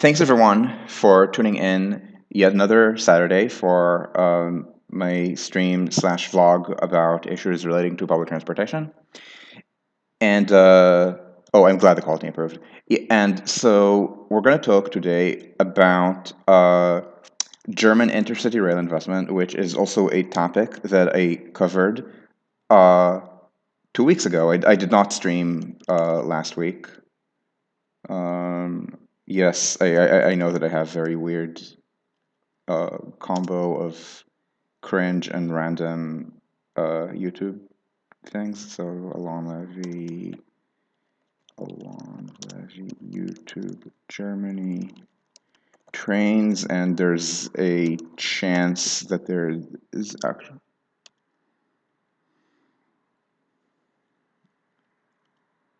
Thanks everyone for tuning in yet another Saturday for my stream slash vlog about issues relating to public transportation. And oh, I'm glad the quality improved. And so we're going to talk today about German intercity rail investment, which is also a topic that I covered uh, 2 weeks ago. I did not stream last week. Yes, I know that I have very weird combo of cringe and random YouTube things. So Alon Levy, YouTube, Germany, trains, and there's a chance that there is actually.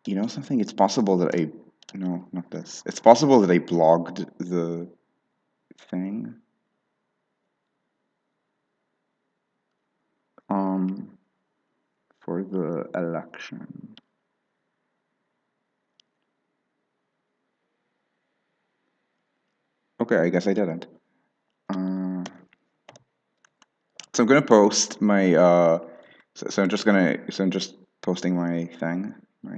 You know something? It's possible that I. No, not this. It's possible that I blogged the thing. Um, for the election. Okay, I guess I didn't. Uh, so I'm gonna post my so I'm just posting my thing. My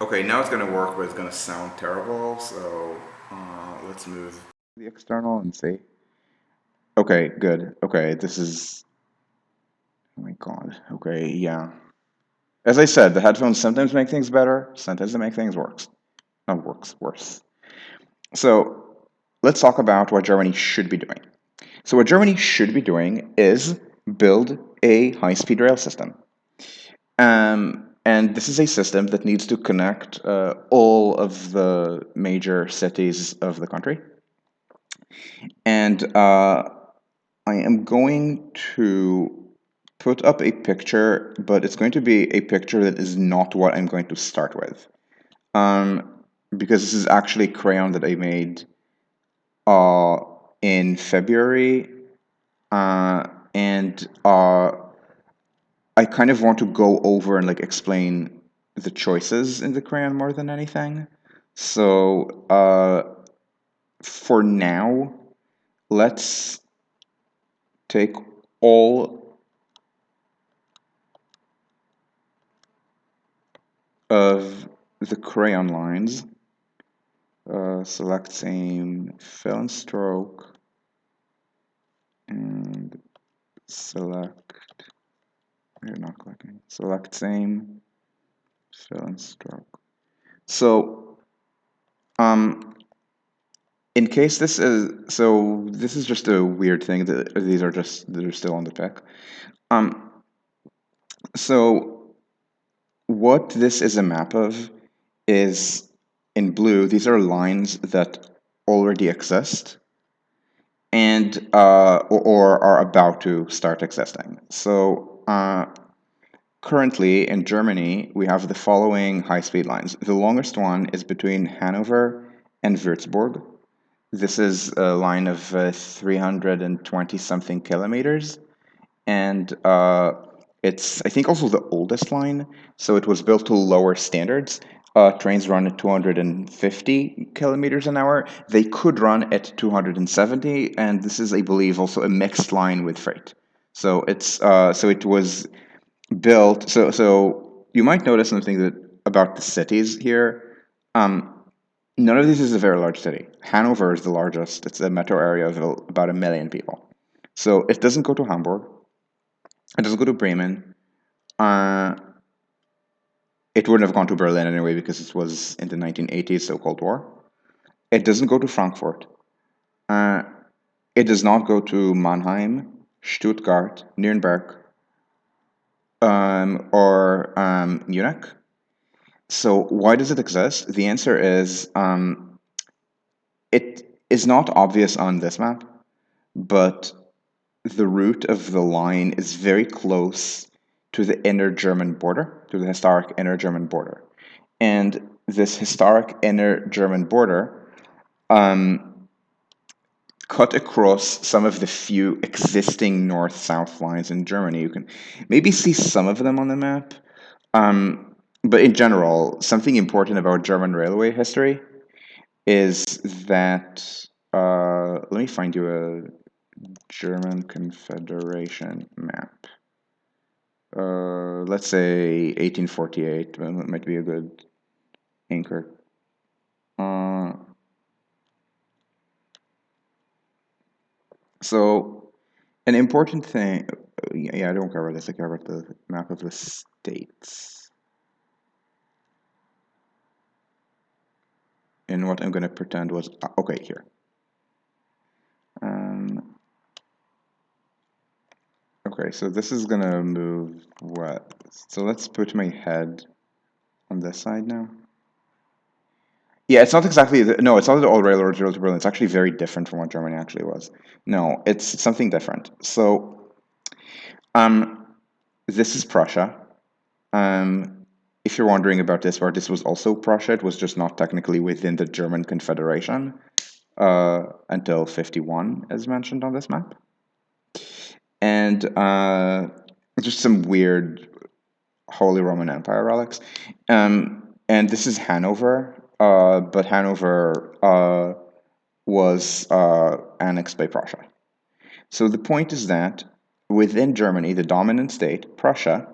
Okay, now it's gonna work, but it's gonna sound terrible. So let's move the external and see. Okay, good. Okay, this is. Oh my god. Okay, yeah. As I said, the headphones sometimes make things better, sometimes they make things worse. Not worse. So let's talk about what Germany should be doing. So what Germany should be doing is build a high-speed rail system. And this is a system that needs to connect all of the major cities of the country. And I am going to put up a picture, but it's going to be a picture that is not what I'm going to start with. Because this is actually crayon that I made uh, in February, and I kind of want to go over and like explain the choices in the crayon more than anything. So for now, let's take all of the crayon lines, select same, fill and stroke, and select, you're not clicking, select same, fill and stroke. So, in case this is just a weird thing that they're still on the pick. Um, so what this is a map of is in blue, these are lines that already exist and or are about to start existing. So currently in Germany, we have the following high-speed lines. The longest one is between Hanover and Würzburg. This is a line of 320 something kilometers. and it's, I think, also the oldest line. So it was built to lower standards. Trains run at 250 kilometers an hour. They could run at 270, and this is, I believe, also a mixed line with freight. So it was built. So you might notice something that about the cities here. Um, None of these is a very large city. Hanover is the largest. It's a metro area of about 1 million people. So it doesn't go to Hamburg. It doesn't go to Bremen. Uh, it wouldn't have gone to Berlin anyway because it was in the 1980s, so Cold War. It doesn't go to Frankfurt. Uh, it does not go to Mannheim, Stuttgart, Nuremberg, or Munich. So why does it exist? The answer is it is not obvious on this map, but the route of the line is very close to the inner German border, to the historic inner German border. And this historic inner German border cut across some of the few existing north-south lines in Germany. You can maybe see some of them on the map. But in general, something important about German railway history is that, let me find you a German Confederation map. Let's say 1848 might be a good anchor. Uh, so an important thing, yeah, I don't cover this. I cover the map of the states. And what I'm going to pretend was okay here. Um, okay, so this is going to move west. So let's put my head on this side now. Yeah, it's not exactly no, it's not that all railroads rail to Berlin. It's actually very different from what Germany actually was. No, it's something different. So, um, this is Prussia. Um, if you're wondering about this part, this was also Prussia. It was just not technically within the German Confederation until 51, as mentioned on this map. And just some weird Holy Roman Empire relics. And this is Hanover, but Hanover was annexed by Prussia. So the point is that within Germany, the dominant state, Prussia,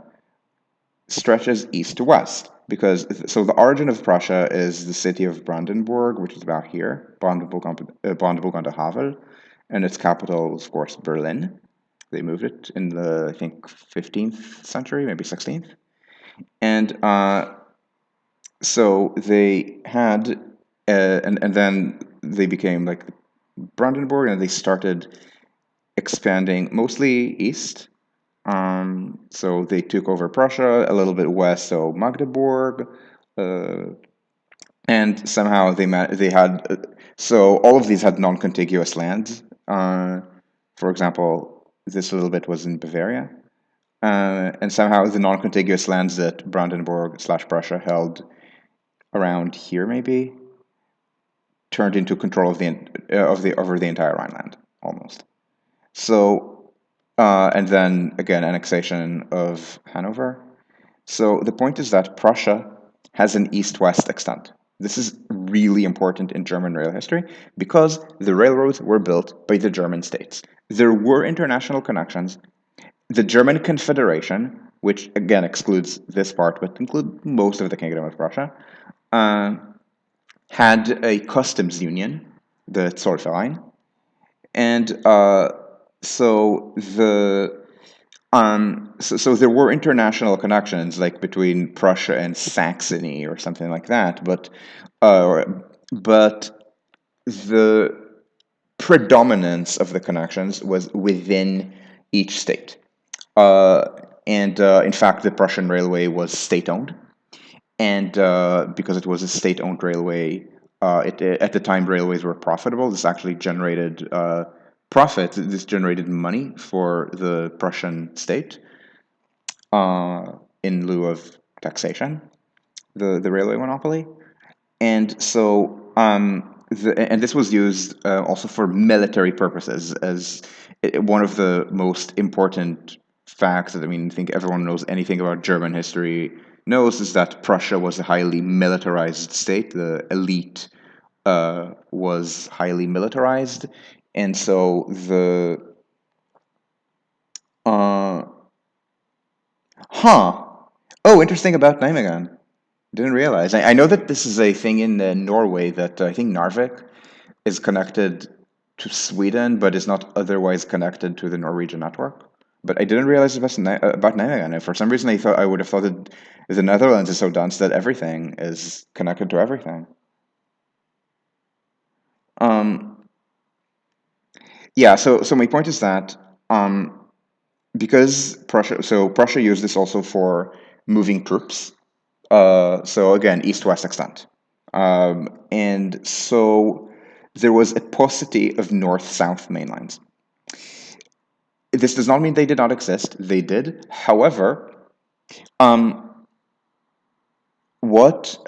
stretches east to west. Because so the origin of Prussia is the city of Brandenburg, which is about here, Brandenburg on the Havel, and its capital, of course, Berlin. They moved it in the, I think, 15th century, maybe 16th. And so they had, and then they became like Brandenburg, and they started expanding mostly east. So they took over Prussia, a little bit west, so Magdeburg, uh, and somehow they had so all of these had non-contiguous lands. For example, this little bit was in Bavaria, and somehow the non-contiguous lands that Brandenburg slash Prussia held around here maybe turned into control of the over the entire Rhineland almost. So, and then again, annexation of Hanover. So the point is that Prussia has an east-west extent. This is really important in German rail history because the railroads were built by the German states. There were international connections. The German Confederation, which again excludes this part but includes most of the Kingdom of Prussia, uh, had a customs union, the Zollverein, and so the so there were international connections like between Prussia and Saxony or something like that, uh, but the predominance of the connections was within each state. Uh, and in fact, the Prussian railway was state-owned, and because it was a state-owned railway, at the time railways were profitable. This actually generated profit. This generated money for the Prussian state in lieu of taxation, the railway monopoly. And so And this was used also for military purposes, as one of the most important facts that, I mean, I think everyone knows anything about German history knows, is that Prussia was a highly militarized state. The elite was highly militarized, and so the uh, huh. Oh, interesting about Nijmegen. Didn't realize. I know that this is a thing in Norway, that I think Narvik is connected to Sweden, but is not otherwise connected to the Norwegian network. But I didn't realize about Nijmegen. For some reason, I would have thought that the Netherlands is so dense that everything is connected to everything. Um, yeah. So my point is that because Prussia used this also for moving troops. So again, east-west extent. And so there was a paucity of north-south main lines. This does not mean they did not exist. They did. However, um, what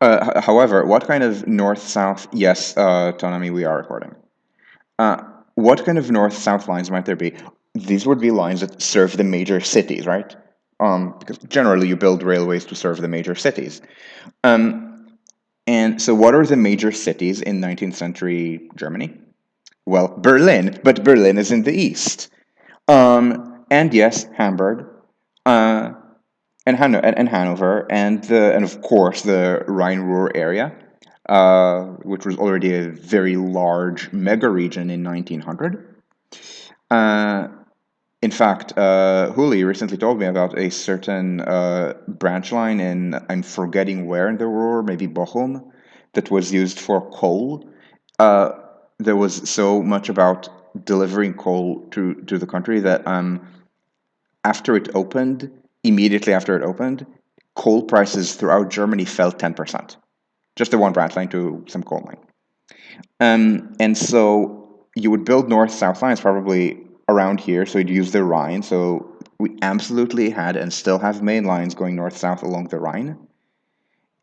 what kind of north-south? Yes, Tonami, we are recording. Uh, what kind of north-south lines might there be? These would be lines that serve the major cities, right? Because generally you build railways to serve the major cities. And so, what are the major cities in 19th century Germany? Well, Berlin, but Berlin is in the east. And yes, Hamburg, uh, and Hanover, and of course the Rhine-Ruhr area, which was already a very large mega region in 1900. Uh, in fact, Huli recently told me about a certain branch line in, I'm forgetting where in the Ruhr, maybe Bochum, that was used for coal. Uh, there was so much about delivering coal to the country that after it opened, immediately after it opened, coal prices throughout Germany fell 10%. Just the one branch line to some coal mine. And so you would build north-south lines probably around here. So you'd use the Rhine. So we absolutely had and still have main lines going north-south along the Rhine,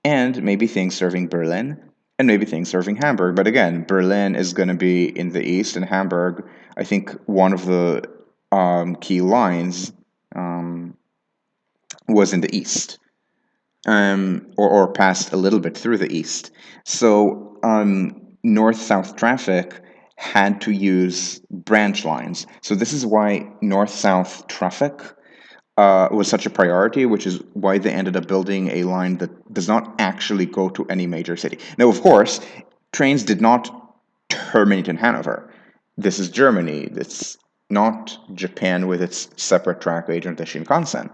and maybe things serving Berlin, and maybe things serving Hamburg. But again, Berlin is going to be in the east, and Hamburg, I think one of the key lines was in the east, or passed a little bit through the east. So north-south traffic had to use branch lines. So this is why north-south traffic was such a priority, which is why they ended up building a line that does not actually go to any major city. Now, of course, trains did not terminate in Hanover. This is Germany. It's not Japan with its separate track agent, the Shinkansen.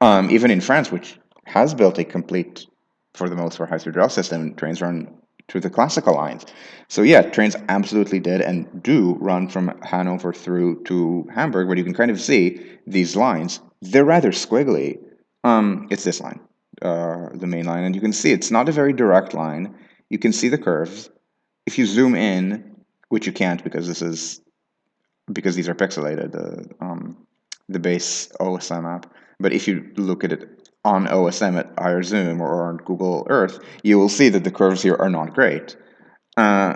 Even in France, which has built a complete, for the most part, high-speed rail system, trains run through the classical lines. So yeah, trains absolutely did and do run from Hanover through to Hamburg, but you can kind of see these lines. They're rather squiggly. It's this line, the main line, and you can see it's not a very direct line. You can see the curves. If you zoom in, which you can't because these are pixelated, the base OSM app. But if you look at it on OSM at higher zoom or on Google Earth, you will see that the curves here are not great. Uh,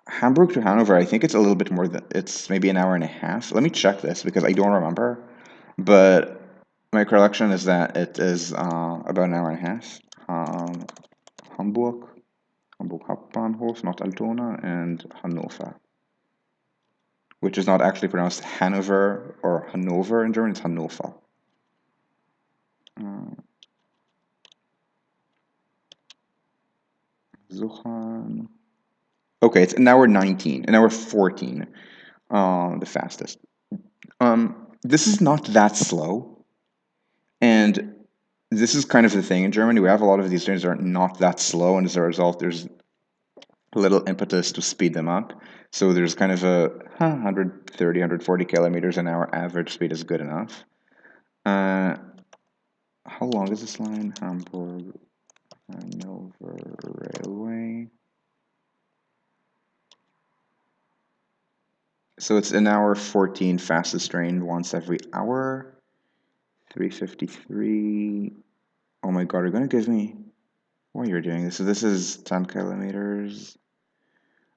Hamburg to Hanover, I think it's a little bit more than, it's maybe an hour and a half. Let me check this because I don't remember. But my recollection is that it is about an hour and a half. Hamburg, Hamburg Hauptbahnhof, not Altona, and Hannover, which is not actually pronounced Hanover or Hanover in German, it's Hannover. Suchan. Okay, it's an hour 19, an hour 14, the fastest. This is not that slow, and this is kind of the thing in Germany. We have a lot of these trains that are not that slow, and as a result, there's little impetus to speed them up. So there's kind of a 130, 140 kilometers an hour average speed is good enough. How long is this line? Hamburg, Hanover Railway. So it's an hour 14 fastest train once every hour. 353. Oh my god, are you gonna give me While you're doing this, so this is 10 kilometers.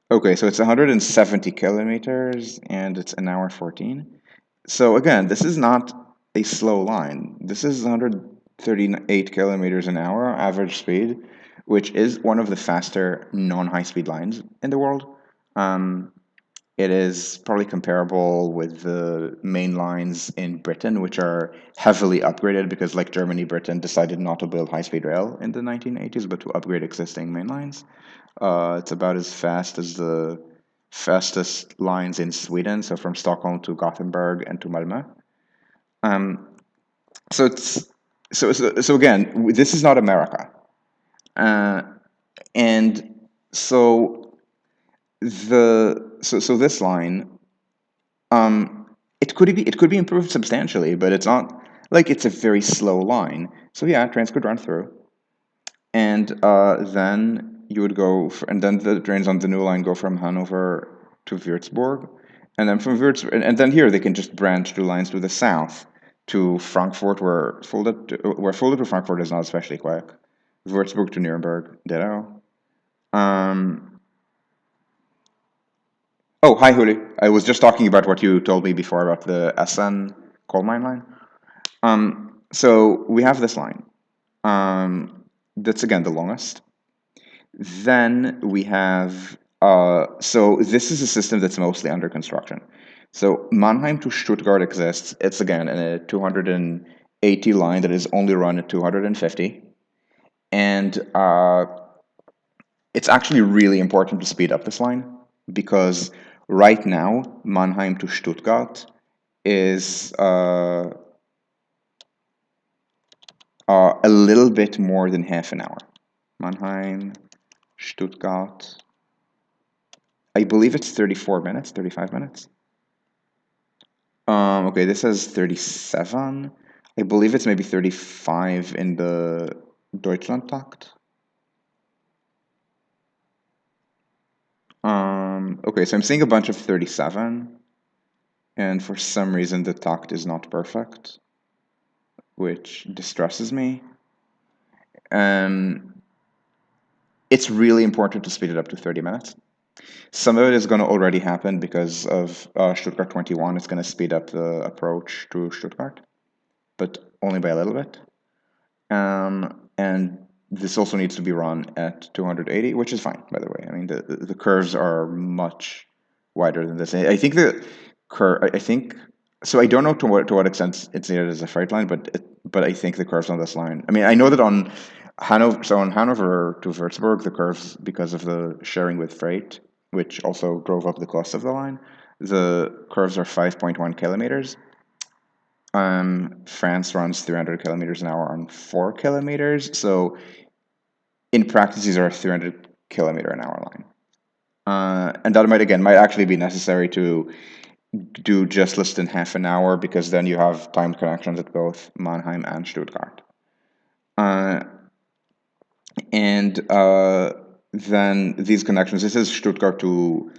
Okay, so it's 170 kilometers and it's an hour 14. So again, this is not a slow line. This is 138 kilometers an hour average speed, which is one of the faster non-high speed lines in the world. Um, it is probably comparable with the main lines in Britain, which are heavily upgraded because, like Germany, Britain decided not to build high-speed rail in the 1980s, but to upgrade existing main lines. It's about as fast as the fastest lines in Sweden, so from Stockholm to Gothenburg and to Malmö. Um, so it's so again, this is not America, uh, and so so this line, it could be improved substantially, but it's not like it's a very slow line. So yeah, trains could run through, and then you would and then the trains on the new line go from Hanover to Würzburg, and then from Würzburg, and then here they can just branch the lines to the south to Frankfurt, where Fulda to Frankfurt is not especially quick. Würzburg to Nuremberg, ditto. Um, oh, hi, Huli. I was just talking about what you told me before about the Essen coal mine line. So we have this line. That's again the longest. Then we have, so this is a system that's mostly under construction. So Mannheim to Stuttgart exists. It's again a 280 line that is only run at 250. And it's actually really important to speed up this line because right now, Mannheim to Stuttgart is a little bit more than half an hour. Mannheim, Stuttgart. I believe it's 34 minutes, 35 minutes. Okay, this says 37. I believe it's maybe 35 in the Deutschlandtakt. Okay, so I'm seeing a bunch of 37, and for some reason the takt is not perfect, which distresses me. Um, it's really important to speed it up to 30 minutes. Some of it is going to already happen because of Stuttgart 21. It's going to speed up the approach to Stuttgart, but only by a little bit. And this also needs to be run at 280, which is fine, by the way. I mean, the curves are much wider than this. I think the curve. I think so. I don't know to what extent it's needed as a freight line, but I think the curves on this line. I mean, I know that on Hanover, so on Hanover to Würzburg, the curves because of the sharing with freight, which also drove up the cost of the line. The curves are 5.1 kilometers. France runs 300 kilometers an hour on 4 kilometers. So in practice, these are a 300 kilometer an hour line. And that might actually be necessary to do just less than half an hour because then you have timed connections at both Mannheim and Stuttgart. And then these connections, this is Stuttgart to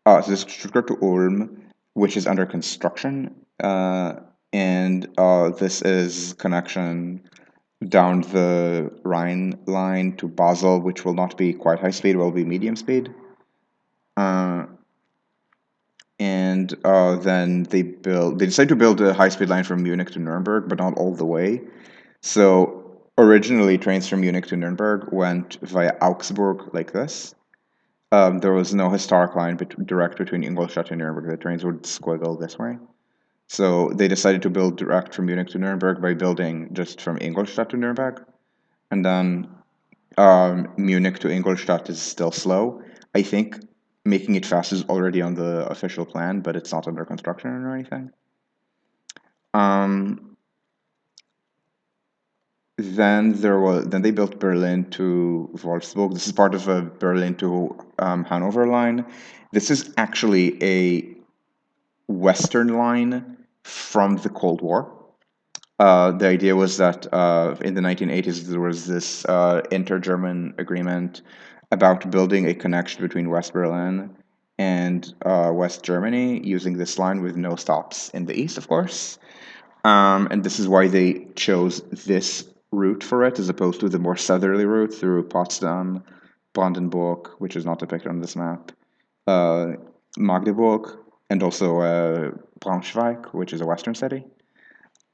Ulm, which is under construction. And this is connection down the Rhine line to Basel, which will not be quite high speed, will be medium speed. And then they decide to build a high speed line from Munich to Nuremberg, but not all the way. So originally, trains from Munich to Nuremberg went via Augsburg like this. There was no historic line direct between Ingolstadt and Nuremberg. The trains would squiggle this way. So they decided to build direct from Munich to Nuremberg by building just from Ingolstadt to Nuremberg. And then Munich to Ingolstadt is still slow. I think making it fast is already on the official plan, but it's not under construction or anything. Then they built Berlin to Wolfsburg. This is part of a Berlin to Hanover line. This is actually a Western line from the Cold War. The idea was that in the 1980s there was this inter-German agreement about building a connection between West Berlin and West Germany using this line with no stops in the east, of course. And this is why they chose this route for it as opposed to the more southerly route through Potsdam, Brandenburg, which is not depicted on this map, uh, Magdeburg, and also Braunschweig, which is a western city.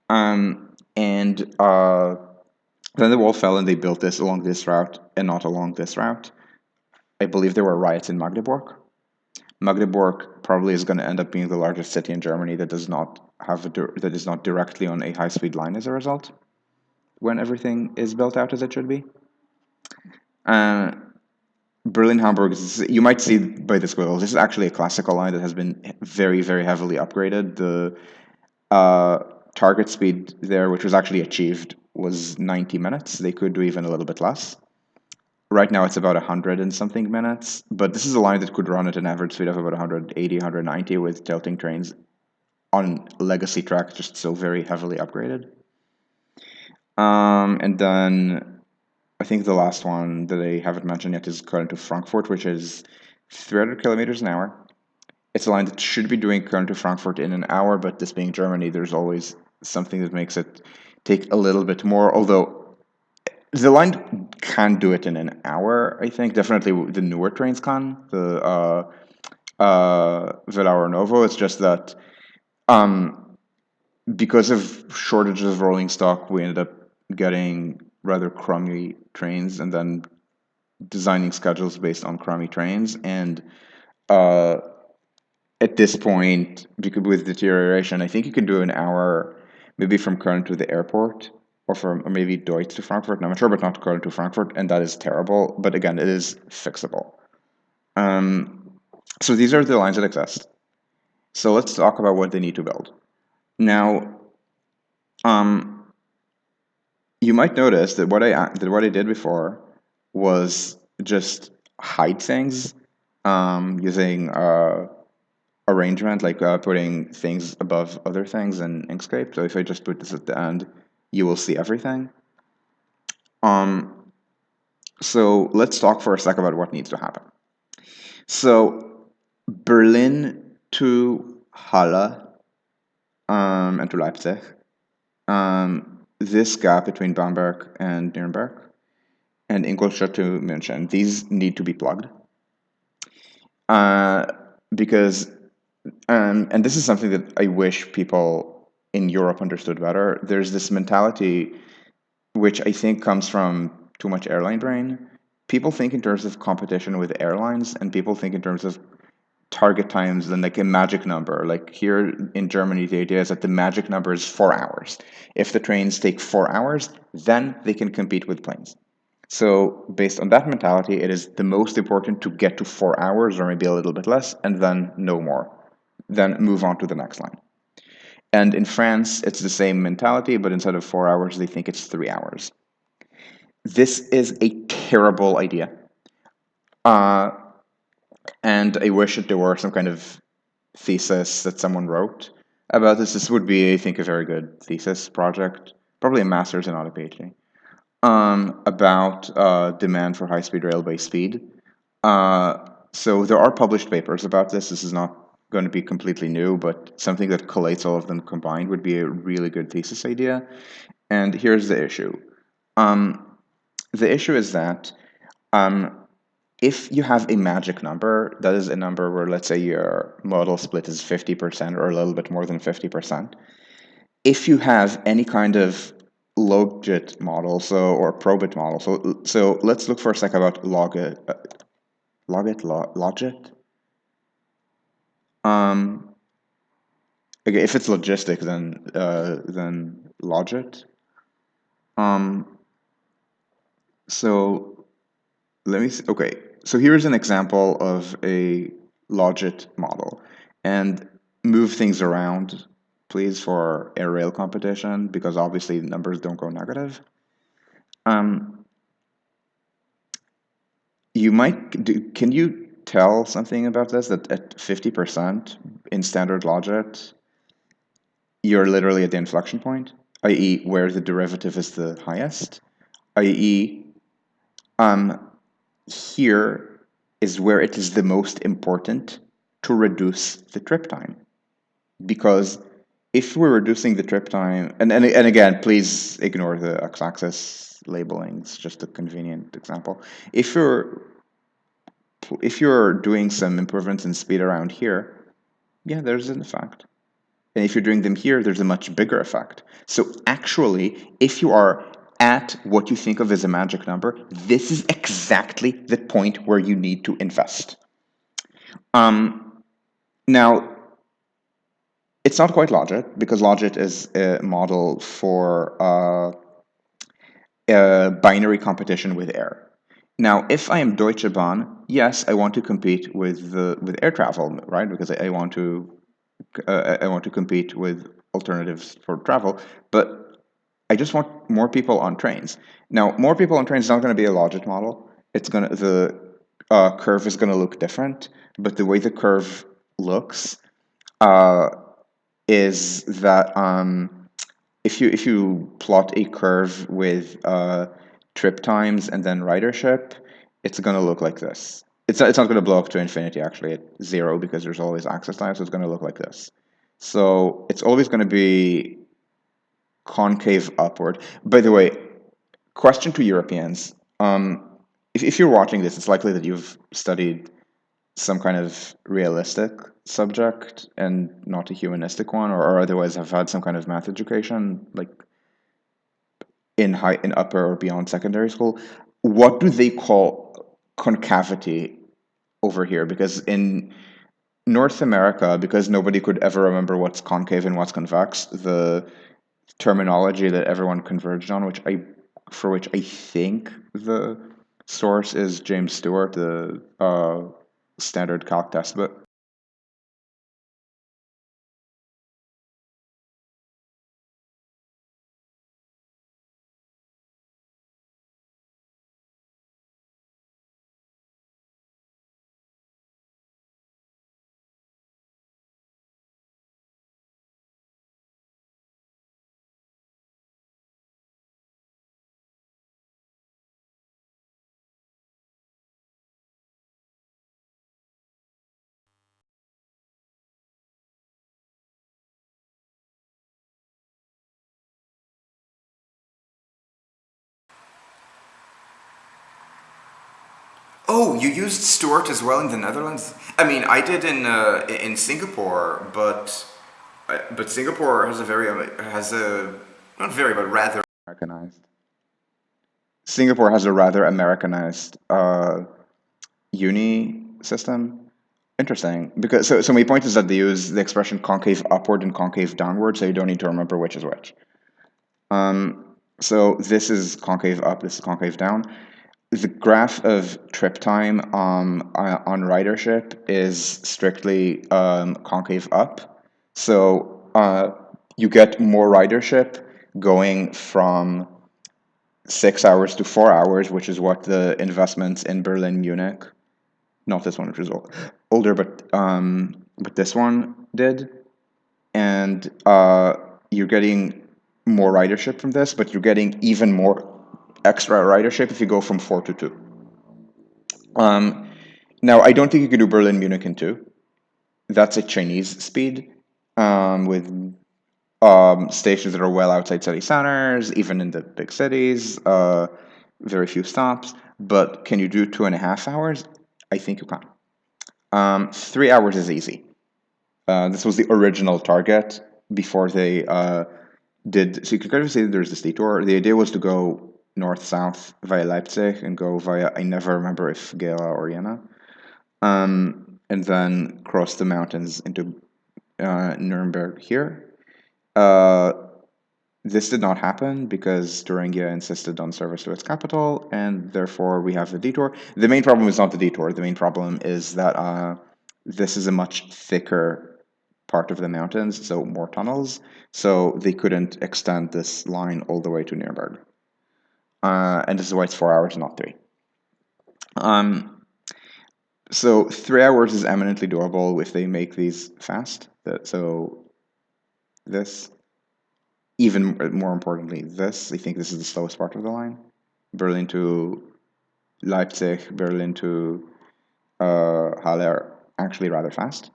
And then the wall fell and they built this along this route and not along this route. I believe there were riots in Magdeburg. Magdeburg probably is going to end up being the largest city in Germany that does not have that is not directly on a high-speed line as a result when everything is built out as it should be. Uh, Berlin Hamburg, you might see by the squiggles, this is actually a classical line that has been very, very heavily upgraded. The uh, target speed there, which was actually achieved, was 90 minutes. They could do even a little bit less. Right now it's about 100 and something minutes, but this is a line that could run at an average speed of about 180, 190 with tilting trains on legacy track, just so very heavily upgraded. And then I think the last one that I haven't mentioned yet is current to Frankfurt, which is 300 kilometers an hour. It's a line that should be doing current to Frankfurt in an hour, but this being Germany, there's always something that makes it take a little bit more, although the line can do it in an hour, I think. Definitely the newer trains can, the Velauer Novo. It's just that because of shortages of rolling stock, we ended up getting rather crummy trains and then designing schedules based on crummy trains. And uh, at this point, because with deterioration, I think you can do an hour, maybe from Köln to the airport, or maybe Deutsch to Frankfurt. I'm not sure, but not Köln to Frankfurt, and that is terrible. But again, it is fixable. So these are the lines that exist. So let's talk about what they need to build. Now, you might notice that what I did before was just hide things using arrangement, like putting things above other things in Inkscape. So if I just put this at the end, you will see everything. So let's talk for a sec about what needs to happen. So Berlin to Halle and to Leipzig, this gap between Bamberg and Nuremberg, and Ingolstadt to München, these need to be plugged. Because and this is something that I wish people in Europe understood better. There's this mentality, which I think comes from too much airline brain. People think in terms of competition with airlines, and people think in terms of target times and like a magic number. Like here in Germany, the idea is that the magic number is 4 hours. If the trains take 4 hours, then they can compete with planes. So based on that mentality, it is the most important to get to 4 hours or maybe a little bit less, and then no more. Then move on to the next line. And in France, it's the same mentality, but instead of 4 hours, they think it's 3 hours. This is a terrible idea. And I wish that there were some kind of thesis that someone wrote about this. This would be, I think, a very good thesis project, probably a master's and not a PhD, about demand for high-speed rail by speed. So there are published papers about this. This is not going to be completely new, but something that collates all of them combined would be a really good thesis idea. And here's the issue. The issue is that if you have a magic number, that is a number where, let's say, your model split is 50% or a little bit more than 50%. If you have any kind of logit model, or probit model, so let's look for a sec about logit. Logit. Okay, if it's logistic, then logit. So let me see. Okay, so here's an example of a logit model, and move things around, please, for air rail competition, because obviously numbers don't go negative. Can you tell something about this, that at 50% in standard logit, you're literally at the inflection point, i.e. where the derivative is the highest, i.e. Here is where it is the most important to reduce the trip time, because if we're reducing the trip time, and again, please ignore the x-axis labeling. It's just a convenient example. If you're if you're doing some improvements in speed around here, yeah, there's an effect. And if you're doing them here, there's a much bigger effect. So actually, if you are at what you think of as a magic number, this is exactly the point where you need to invest. Now, it's not quite Logit, because Logit is a model for binary competition with air. Now, if I am Deutsche Bahn, yes, I want to compete with air travel, right? Because I want to compete with alternatives for travel, but I just want more people on trains. Now, more people on trains is not going to be a Logit model. It's gonna the curve is going to look different, but the way the curve looks uh, is that if you plot a curve with trip times and then ridership, it's going to look like this. It's not going to blow up to infinity actually at zero because there's always access time, so it's going to look like this. So it's always going to be concave upward. By the way, question to Europeans: if you're watching this, it's likely that you've studied some kind of realistic subject and not a humanistic one, or otherwise have had some kind of math education, like in upper or beyond secondary school. What do they call concavity over here? Because in North America, because nobody could ever remember what's concave and what's convex, the terminology that everyone converged on, for which I think the source is James Stewart, the standard calc test book. Oh, you used Stuart as well in the Netherlands? I mean, I did in Singapore, but Singapore has a very has a not very but rather Americanized. Singapore has a rather Americanized uni system. Interesting, because so my point is that they use the expression concave upward and concave downward, so you don't need to remember which is which. So this is concave up, this is concave down. The graph of trip time on ridership is strictly concave up. So you get more ridership going from 6 hours to 4 hours, which is what the investments in Berlin, Munich, not this one, which is older, but this one did, and you're getting more ridership from this, but you're getting even more extra ridership if you go from 4 to 2. Now, I don't think you could do Berlin Munich in 2. That's a Chinese speed with stations that are well outside city centers, even in the big cities, very few stops. But can you do 2.5 hours? I think you can. 3 hours is easy. This was the original target before they did. So you could kind of say there's this detour. The idea was to go north-south via Leipzig and go via, I never remember if Gela or Jena, and then cross the mountains into Nuremberg here. This did not happen because Thuringia insisted on service to its capital, and therefore we have the detour. The main problem is not the detour. The main problem is that this is a much thicker part of the mountains, so more tunnels. So they couldn't extend this line all the way to Nuremberg. And this is why it's 4 hours, not 3. So 3 hours is eminently doable if they make these fast. So this, even more importantly, this, I think this is the slowest part of the line. Berlin to Leipzig, Berlin to Halle are actually rather fast.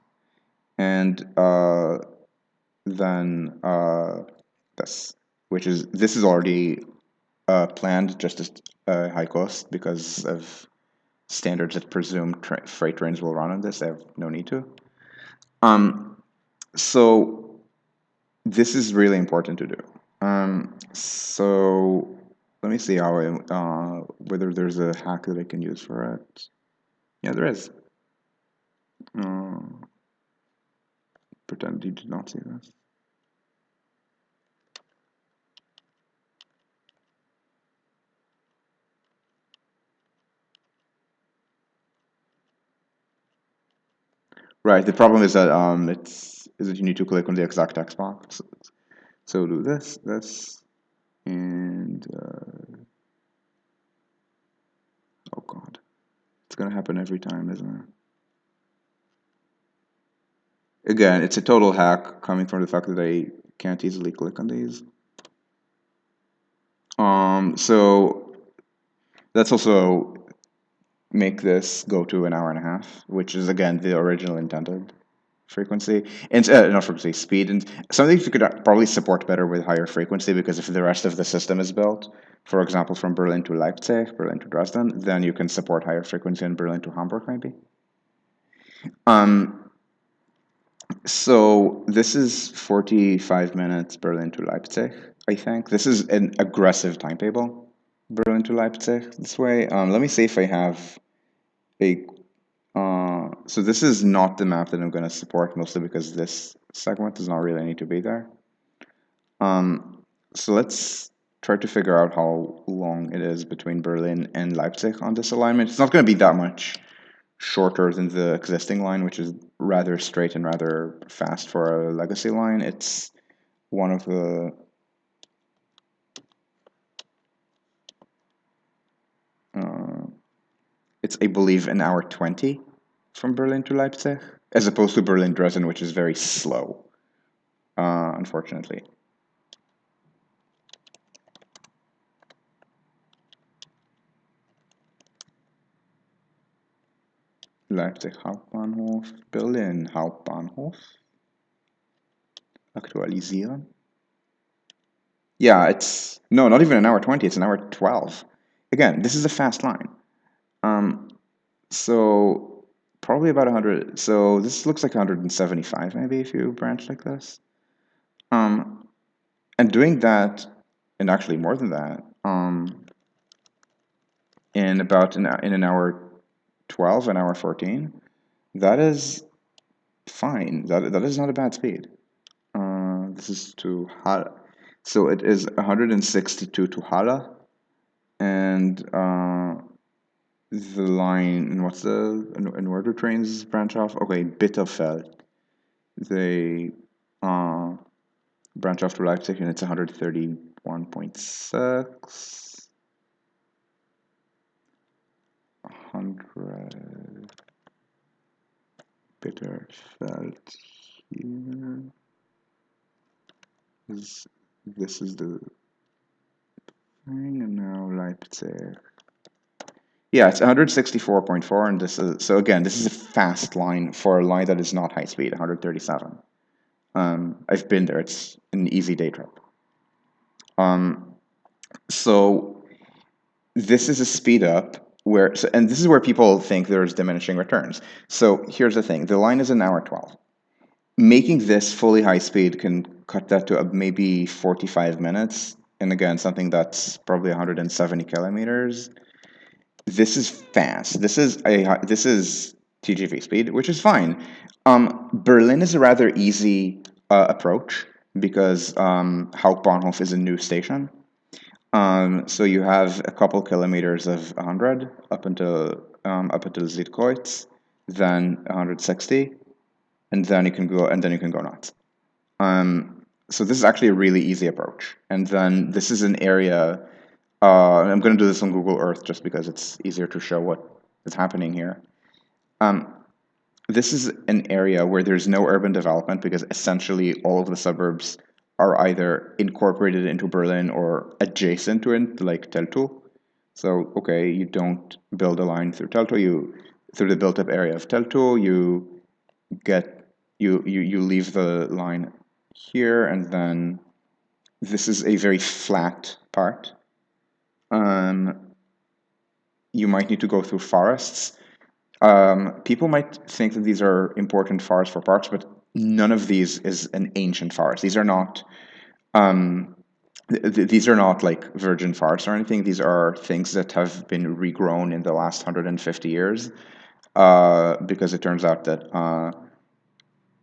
And than this, this is already planned just as high cost because of standards that presume freight trains will run on this. They have no need to. So this is really important to do. So let me see how whether there's a hack that I can use for it. Yeah, there is. Uh, Pretend you did not see this. Right. The problem is that you need to click on the exact text box. So do this, and oh god, it's gonna happen every time, isn't it? Again, it's a total hack coming from the fact that I can't easily click on these. So let's also make this go to an hour and a half, which is again the original intended frequency and not frequency speed. And some of these you could probably support better with higher frequency because if the rest of the system is built, for example, from Berlin to Leipzig, Berlin to Dresden, then you can support higher frequency in Berlin to Hamburg, maybe. So this is 45 minutes Berlin to Leipzig, I think. This is an aggressive timetable, Berlin to Leipzig, this way. Let me see if I have a so this is not the map that I'm going to support, mostly because this segment does not really need to be there. So let's try to figure out how long it is between Berlin and Leipzig on this alignment. It's not going to be that much shorter than the existing line, which is rather straight and rather fast for a legacy line. It's one of the it's I believe an hour 20 from Berlin to Leipzig, as opposed to Berlin Dresden, which is very slow, unfortunately. Leipzig Hauptbahnhof, Berlin Hauptbahnhof. Aktualisieren. Yeah, it's no, not even an hour 20, it's an hour 12. Again, this is a fast line. So probably about 100. So this looks like 175 maybe if you branch like this. And doing that, and actually more than that, in about in an hour 12, an hour 14, that is fine. That is not a bad speed. This is to Halle. So it is 162 to Halle, and the line, and what's and where do trains branch off? Okay, Bitterfeld. They branch off to Leipzig, and it's 131.6. 100 Bitterfeld here. This is the thing, and now Leipzig. Yeah, it's 164.4, and this is so again. This is a fast line for a line that is not high speed, 137. I've been there. It's an easy day trip. So this is a speed up where, and this is where people think there's diminishing returns. So here's the thing: the line is an hour 12. Making this fully high speed can cut that to maybe 45 minutes, and again, something that's probably 170 kilometers. This is fast. This is TGV speed, which is fine. Berlin is a rather easy approach because Hauptbahnhof is a new station. So you have a couple kilometers of 100 up until Südkreuz, then 160, and then you can go nuts. So this is actually a really easy approach. And then this is an area. I'm going to do this on Google Earth just because it's easier to show what is happening here. This is an area where there's no urban development because essentially all of the suburbs are either incorporated into Berlin or adjacent to it, like Teltow. So, okay, you don't build a line through Teltow, through the built-up area of Teltow, you leave the line here, and then this is a very flat part. Um, you might need to go through forests. People might think that these are important forests for parks, but none of these is an ancient forest. These are not these are not like virgin forests or anything. These are things that have been regrown in the last 150 years, because it turns out that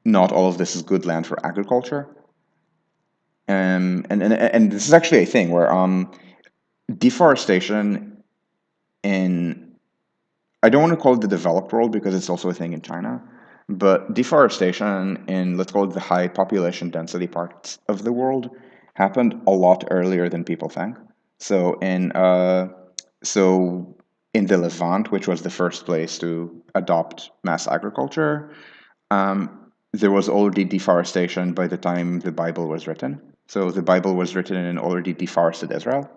not all of this is good land for agriculture. And this is actually a thing where deforestation in, I don't want to call it the developed world because it's also a thing in China, but deforestation in, let's call it the high population density parts of the world happened a lot earlier than people think. So so in the Levant, which was the first place to adopt mass agriculture, there was already deforestation by the time the Bible was written. So the Bible was written in already deforested Israel.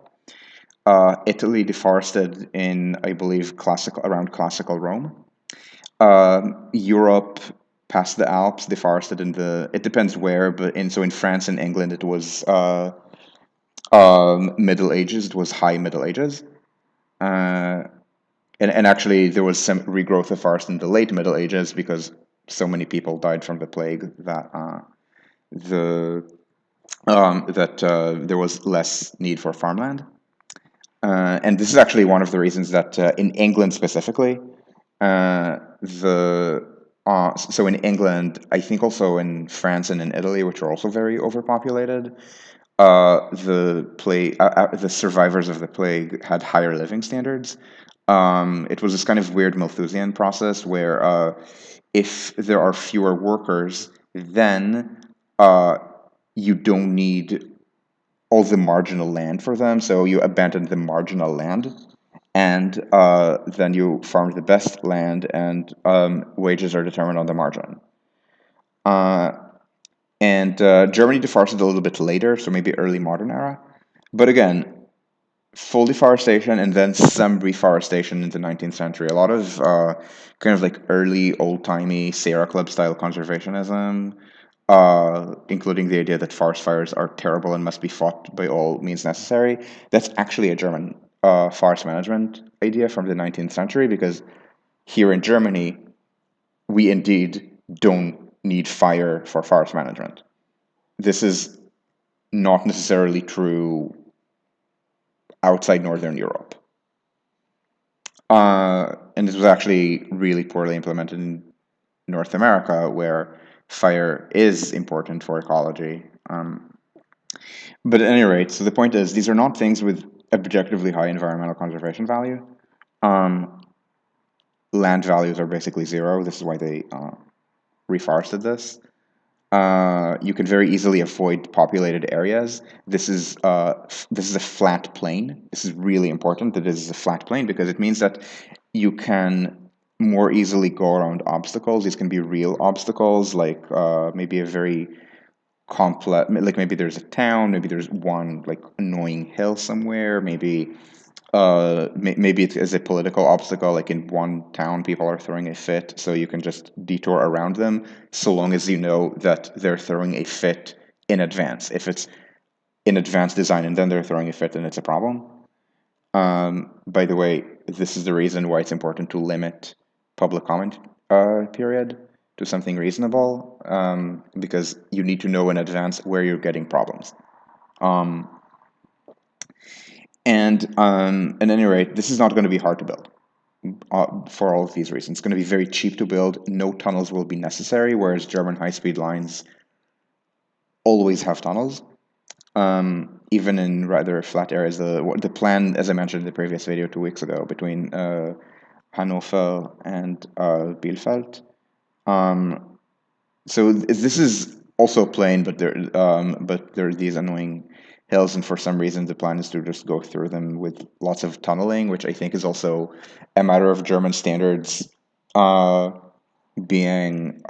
Italy deforested in, I believe, classical Rome. Europe past the Alps deforested in the. It depends where, but in France and England it was Middle Ages. It was High Middle Ages. Uh, and actually, there was some regrowth of forest in the late Middle Ages because so many people died from the plague that the there was less need for farmland. And this is actually one of the reasons that in England specifically, the so in England, I think also in France and in Italy, which are also very overpopulated, the survivors of the plague had higher living standards. It was this kind of weird Malthusian process where if there are fewer workers, then uh, you don't need all the marginal land for them, so you abandon the marginal land, and then you farm the best land, and wages are determined on the margin. Uh, and Germany deforested a little bit later, so maybe early modern era. But again, full deforestation and then some reforestation in the 19th century. A lot of kind of like early old timey Sierra Club style conservationism, including the idea that forest fires are terrible and must be fought by all means necessary. That's actually a German forest management idea from the 19th century because here in Germany, we indeed don't need fire for forest management. This is not necessarily true outside Northern Europe. And this was actually really poorly implemented in North America, where fire is important for ecology. But at any rate, so the point is, these are not things with objectively high environmental conservation value. Um, Land values are basically zero. This is why they reforested this. You can very easily avoid populated areas. This is a flat plain. This is really important that this is a flat plain because it means that you can more easily go around obstacles. These can be real obstacles, like maybe a very complex, like maybe there's a town, maybe there's one like annoying hill somewhere, maybe maybe it is a political obstacle, like in one town people are throwing a fit, so you can just detour around them so long as you know that they're throwing a fit in advance. If it's in advanced design and then they're throwing a fit, then it's a problem. By the way, this is the reason why it's important to limit public comment period to something reasonable, because you need to know in advance where you're getting problems. Um, at any rate, this is not going to be hard to build for all of these reasons. It's going to be very cheap to build. No tunnels will be necessary, whereas German high-speed lines always have tunnels. Even in rather flat areas, the plan, as I mentioned in the previous video 2 weeks ago, between Hannover and Bielefeld. So this is also plain, but there are these annoying hills, and for some reason the plan is to just go through them with lots of tunneling, which I think is also a matter of German standards uh, being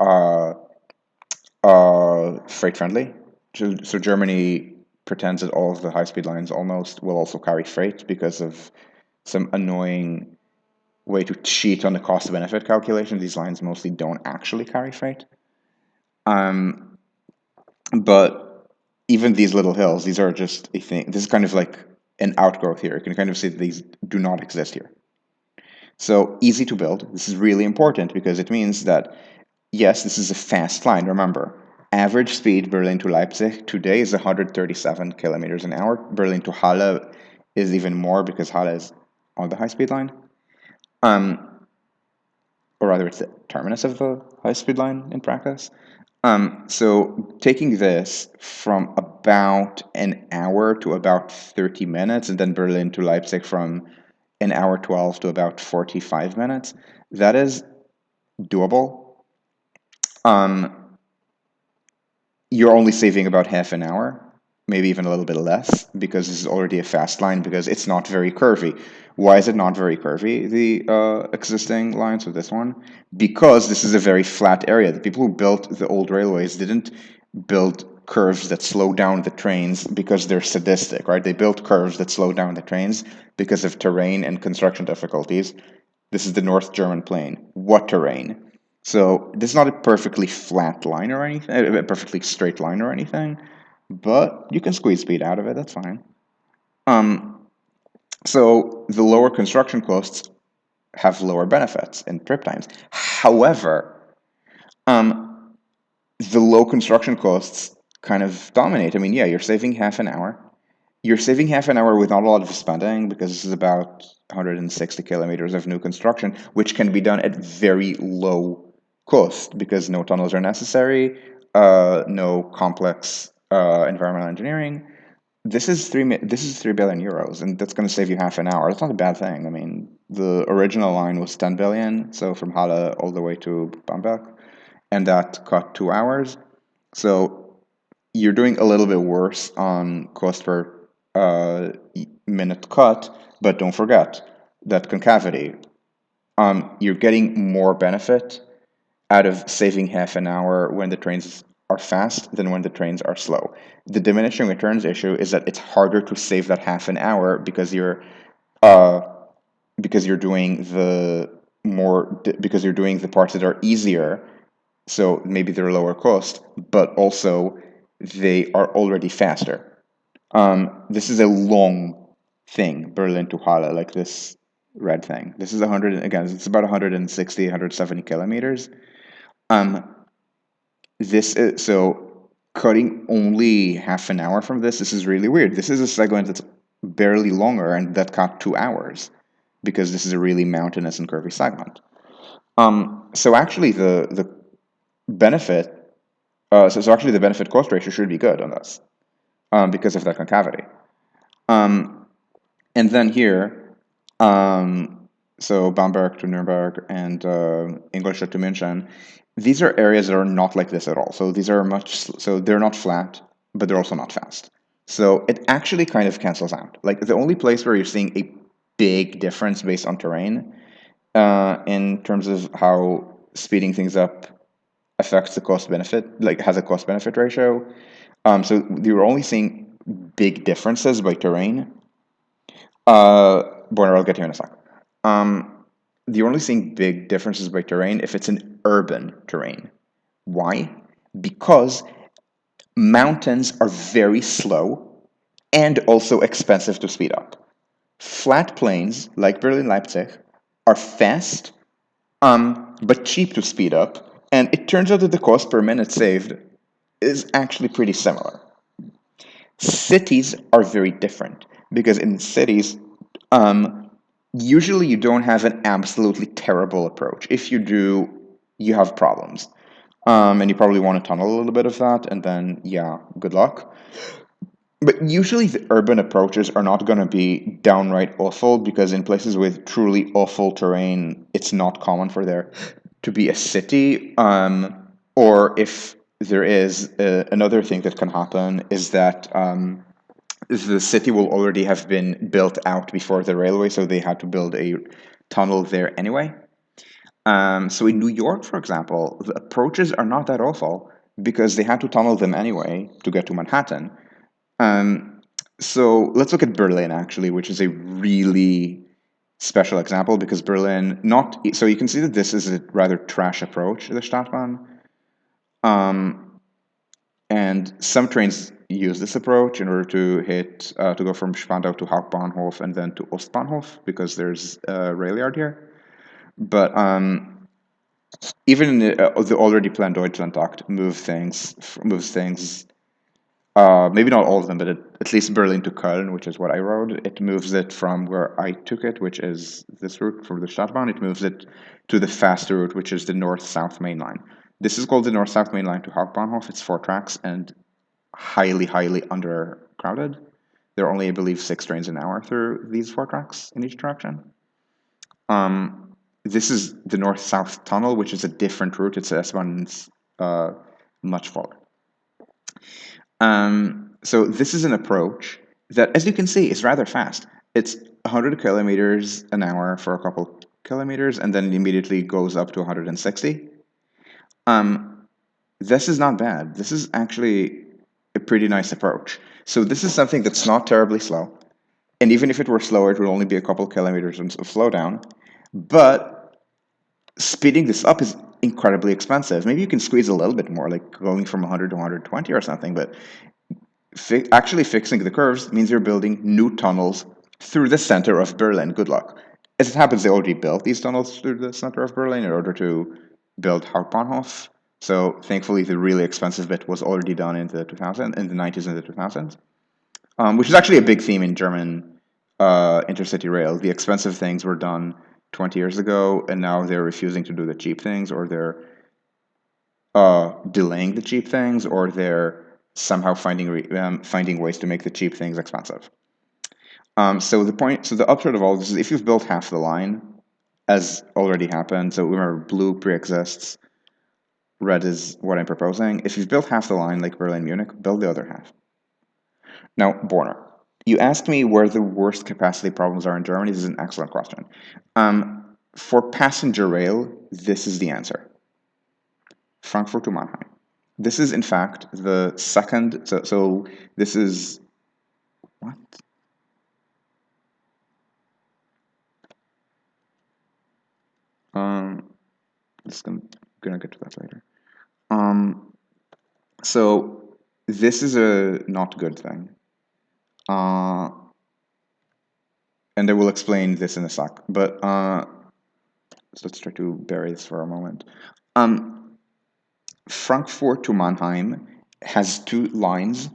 freight friendly. So Germany pretends that all of the high speed lines almost will also carry freight because of some annoying way to cheat on the cost benefit calculation. These lines mostly don't actually carry freight. Um, But even these little hills, these are just a thing. This is kind of like an outgrowth here. You can kind of see that these do not exist here. So easy to build. This is really important because it means that, yes, this is a fast line. Remember, average speed Berlin to Leipzig today is 137 kilometers an hour. Berlin to Halle is even more because Halle is on the high speed line. Um, or rather, it's the terminus of the high speed line in practice. So taking this from about an hour to about 30 minutes, and then Berlin to Leipzig from an hour 12 to about 45 minutes, that is doable. Um, you're only saving about half an hour, maybe even a little bit less, because this is already a fast line because it's not very curvy. Why is it not very curvy, the existing lines with this one? Because this is a very flat area. The people who built the old railways didn't build curves that slow down the trains because they're sadistic, right? They built curves that slow down the trains because of terrain and construction difficulties. This is the North German plain. What terrain? So this is not a perfectly flat line or anything, a perfectly straight line or anything, but you can squeeze speed out of it. That's fine. Um, so the lower construction costs have lower benefits in trip times. However, um, the low construction costs kind of dominate. I mean, yeah, you're saving half an hour. You're saving half an hour with not a lot of spending because this is about 160 kilometers of new construction, which can be done at very low cost because no tunnels are necessary, no complex environmental engineering. This is 3 billion euros, and that's going to save you half an hour. That's not a bad thing. I mean, the original line was 10 billion, so from Halle all the way to Bamberg, and that cut 2 hours. So you're doing a little bit worse on cost per minute cut, but don't forget that concavity. You're getting more benefit out of saving half an hour when the trains are fast than when the trains are slow. The diminishing returns issue is that it's harder to save that half an hour uh, because you're doing the because you're doing the parts that are easier, so maybe they're lower cost, but also they are already faster. This is a long thing, Berlin to Halle, like this red thing. This is 100, again, it's about 160, 170 kilometers. Um, this is, so cutting only half an hour from this is really weird. This is a segment that's barely longer and that cut 2 hours because this is a really mountainous and curvy segment. So actually the benefit, so actually the benefit cost ratio should be good on this because of that concavity. Um, And then here, so Bamberg to Nuremberg and Ingolstadt to München, these are areas that are not like this at all. So these are so they're not flat, but they're also not fast. So it actually kind of cancels out. Like the only place where you're seeing a big difference based on terrain in terms of how speeding things up affects the cost benefit, like has a cost benefit ratio. So you're only seeing big differences by terrain Borner, I'll get here in a sec. Um, you're only seeing big differences by terrain if it's an urban terrain. Why? Because mountains are very slow and also expensive to speed up. Flat plains, like Berlin Leipzig, are fast, but cheap to speed up, and it turns out that the cost per minute saved is actually pretty similar. Cities are very different because in cities, um, usually you don't have an absolutely terrible approach. If you do, you have problems. And you probably want to tunnel a little bit of that, and then, yeah, good luck. But usually the urban approaches are not going to be downright awful because in places with truly awful terrain, it's not common for there to be a city. Or if there is another thing that can happen is that the city will already have been built out before the railway, so they had to build a tunnel there anyway. So in New York, for example, the approaches are not that awful because they had to tunnel them anyway to get to Manhattan. Um, so let's look at Berlin actually, which is a really special example because Berlin not so you can see that this is a rather trash approach to the Stadtbahn. Um, And some trains use this approach in order to hit to go from Spandau to Hauptbahnhof and then to Ostbahnhof because there's a rail yard here. But even in the already planned Deutschlandtakt moves things. Maybe not all of them, but at least Berlin to Köln, which is what I rode. It moves it from where I took it, which is this route from the Stadtbahn. It moves it to the faster route, which is the north-south main line. This is called the north-south main line to Hauptbahnhof. It's 4 tracks and highly, highly undercrowded. There are only, I believe, 6 trains an hour through these 4 tracks in each direction. This is the north-south tunnel, which is a different route. It's S1, it's much fuller. So this is an approach that, as you can see, is rather fast. It's 100 kilometers an hour for a couple kilometers, and then immediately goes up to 160. This is not bad. This is actually a pretty nice approach. So this is something that's not terribly slow. And even if it were slower, it would only be a couple kilometers of slowdown. But speeding this up is incredibly expensive. Maybe you can squeeze a little bit more, like going from 100 to 120 or something, but actually fixing the curves means you're building new tunnels through the center of Berlin. Good luck. As it happens, they already built these tunnels through the center of Berlin in order to build Hauptbahnhof. So thankfully, the really expensive bit was already done in the 2000s, in the 90s and the 2000s, which is actually a big theme in German intercity rail. The expensive things were done 20 years ago, and now they're refusing to do the cheap things, or they're delaying the cheap things, or they're somehow finding ways to make the cheap things expensive. So the upshot of all this is if you've built half the line, as already happened, so remember blue pre-exists, red is what I'm proposing. If you've built half the line, like Berlin-Munich, build the other half. Now, Borner, you asked me where the worst capacity problems are in Germany. This is an excellent question. For passenger rail, this is the answer. Frankfurt to Mannheim. This is, in fact, the second. So this is what? This gonna get to that later. So this is a not good thing. And I will explain this in a sec. But so let's try to bury this for a moment. Frankfurt to Mannheim has 2 lines.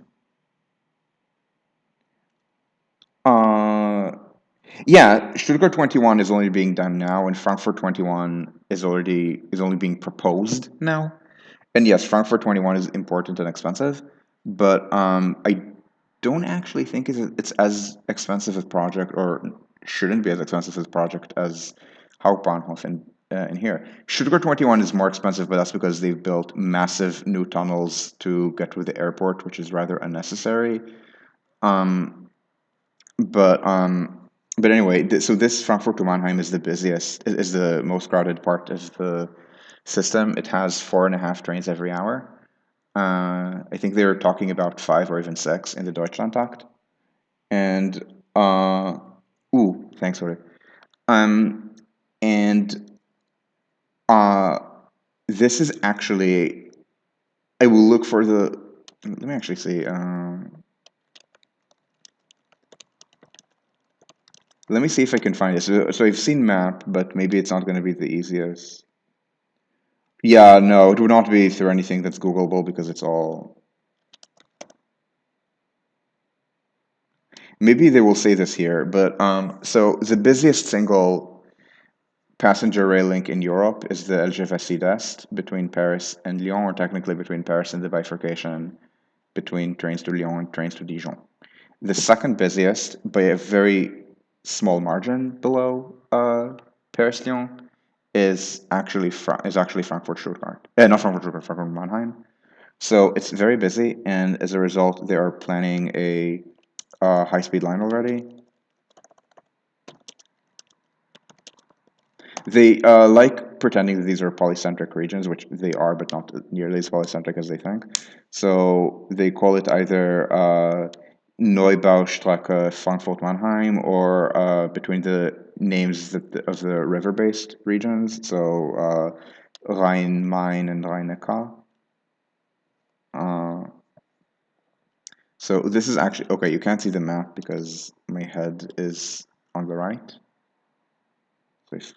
Yeah, Stuttgart 21 is only being done now, and Frankfurt 21 is only being proposed now. And yes, Frankfurt 21 is important and expensive, but I don't actually think it's as expensive a project, or shouldn't be as expensive a project as Hauptbahnhof in here. Stuttgart 21 is more expensive, but that's because they've built massive new tunnels to get to the airport, which is rather unnecessary. But anyway, so this Frankfurt to Mannheim is the busiest, is the most crowded part of the system. It has 4.5 trains every hour. I think they were talking about 5 or even 6 in the Deutschlandtakt. And thanks, Uri. And this is actually, I will look for the. Let me actually see. Let me see if I can find it. So I've seen map, but maybe it's not going to be the easiest. Yeah, no, it would not be through anything that's Googleable because it's all. Maybe they will say this here, but so the busiest single passenger rail link in Europe is the LGV Sud-Est between Paris and Lyon, or technically between Paris and the bifurcation between trains to Lyon and trains to Dijon. The second busiest, by a very small margin below Paris Lyon, is actually Frankfurt Stuttgart. Not Frankfurt Stuttgart, Frankfurt Mannheim. So it's very busy, and as a result, they are planning a high-speed line already. They like pretending that these are polycentric regions, which they are, but not nearly as polycentric as they think. So they call it either Neubaustrecke Frankfurt-Mannheim, or between the names of the river-based regions, so Rhein-Main and Rhein-Neckar. So this is actually, okay, you can't see the map because my head is on the right. So if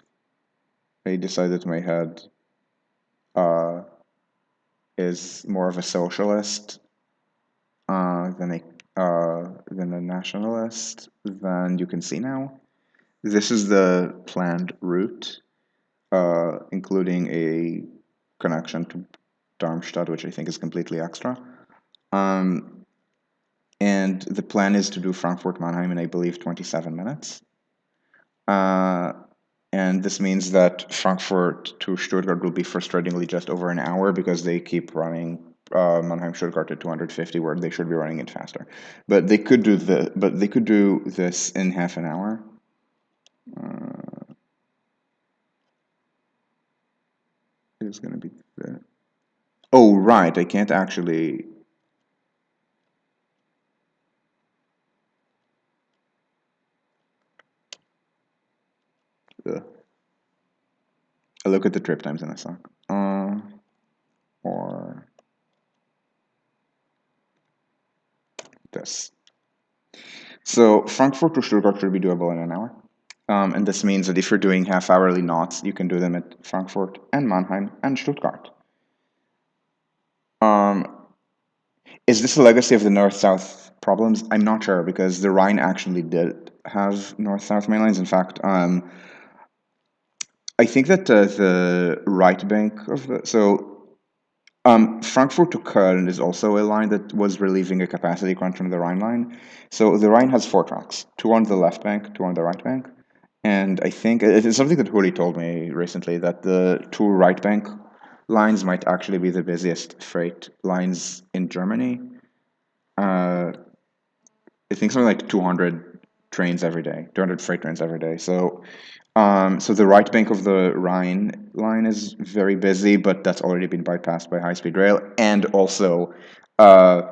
I decided my head uh, is more of a socialist than a nationalist, then you can see now. This is the planned route, including a connection to Darmstadt, which I think is completely extra. Um, and the plan is to do Frankfurt Mannheim in, I believe, 27 minutes. Uh, and this means that Frankfurt to Stuttgart will be frustratingly just over an hour because they keep running Mannheim Stuttgart at 250, where they should be running it faster. But they could do this in half an hour. It's gonna be the. Oh right, I can't actually. I'll look at the trip times in a sec. Or this. So Frankfurt to Stuttgart should be doable in an hour. And this means that if you're doing half-hourly knots, you can do them at Frankfurt and Mannheim and Stuttgart. Um, is this a legacy of the north-south problems? I'm not sure because the Rhine actually did have north-south main lines. In fact, I think that the right bank of the Frankfurt to Köln is also a line that was relieving a capacity crunch from the Rhine line. So the Rhine has four tracks: two on the left bank, two on the right bank. And I think it is something that Huli told me recently that the two right bank lines might actually be the busiest freight lines in Germany. Uh, I think something like 200 trains every day, 200 freight trains every day. So the right bank of the Rhine line is very busy, but that's already been bypassed by high-speed rail, and also uh,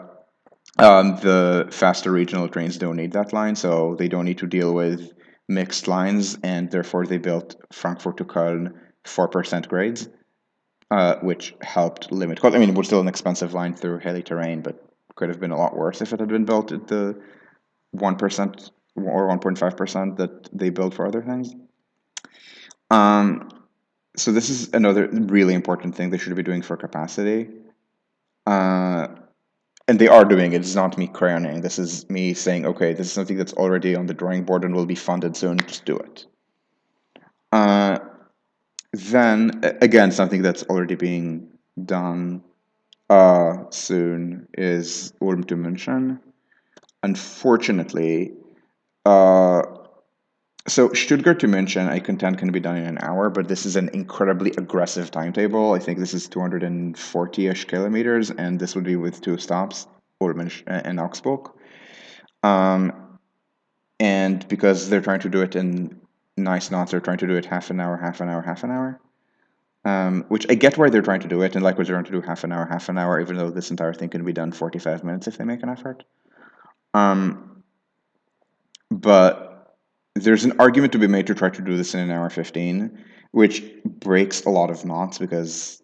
the faster regional trains don't need that line, so they don't need to deal with mixed lines, and therefore they built Frankfurt to Köln 4% grades, which helped limit cost. I mean, it was still an expensive line through hilly terrain, but could have been a lot worse if it had been built at the 1% or 1.5% that they built for other things. Um, so this is another really important thing they should be doing for capacity. Uh, and they are doing it. It's not me crayoning. This is me saying, okay, this is something that's already on the drawing board and will be funded soon. Just do it. Uh, then, again, something that's already being done soon is Ulm to München. Unfortunately, uh, so Stuttgart to München, I contend can be done in an hour, but this is an incredibly aggressive timetable. I think this is 240-ish kilometers, and this would be with two stops, Ulm and Augsburg. And because they're trying to do it in nice knots, they're trying to do it half an hour, half an hour, half an hour. Which I get why they're trying to do it, and likewise they're trying to do half an hour, even though this entire thing can be done 45 minutes if they make an effort. But there's an argument to be made to try to do this in an hour 15, which breaks a lot of knots because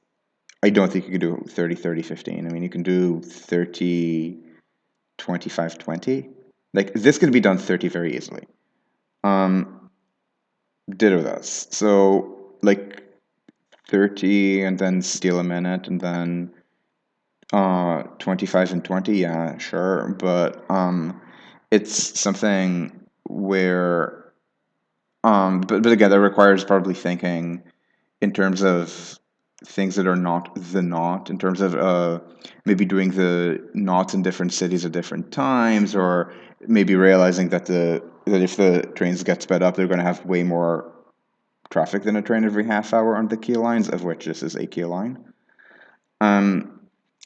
I don't think you can do 30, 30, 15. I mean, you can do 30, 25, 20. Like, this can be done 30 very easily. Ditto this. So, like, 30 and then steal a minute and then 25 and 20, yeah, sure. But it's something where but again, that requires probably thinking in terms of things that are not the knot, in terms of maybe doing the knots in different cities at different times, or maybe realizing that that if the trains get sped up, they're going to have way more traffic than a train every half hour on the key lines, of which this is a key line.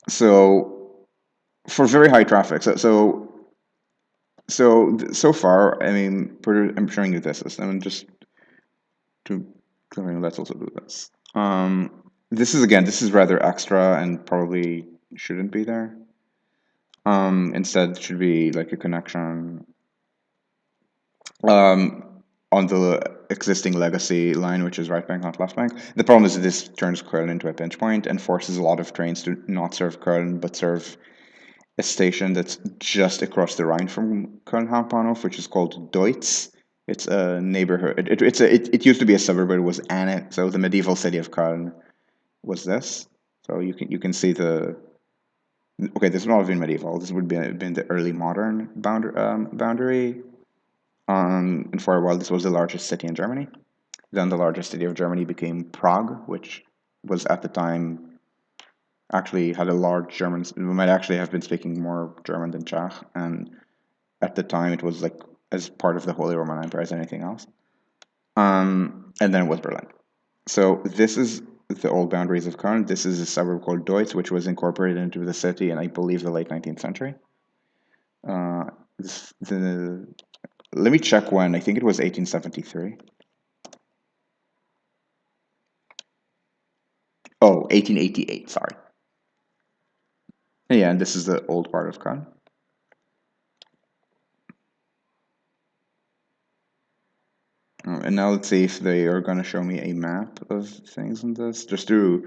So for very high traffic, so far, I mean, I'm showing you this system, and just to, let's also do this. This is rather extra and probably shouldn't be there. Instead, should be like a connection on the existing legacy line, which is right bank, not left bank. The problem is that this turns Köln into a pinch point and forces a lot of trains to not serve Köln, but serve a station that's just across the Rhine from Köln Hauptbahnhof, which is called Deutz. It's a neighborhood. It used to be a suburb, but it was annexed. So the medieval city of Köln was this. So you can see the. Okay, this would not have been medieval. This would be been the early modern boundary. And for a while, this was the largest city in Germany. Then the largest city of Germany became Prague, which was at the time actually had a large German. We might actually have been speaking more German than Czech, and at the time it was like as part of the Holy Roman Empire as anything else. And then it was Berlin. So this is the old boundaries of Köln. This is a suburb called Deutz, which was incorporated into the city in, I believe, the late 19th century. Uh, let me check when. I think it was 1873. Oh, 1888, sorry. Yeah, and this is the old part of Köln. And now let's see if they are going to show me a map of things in this, just so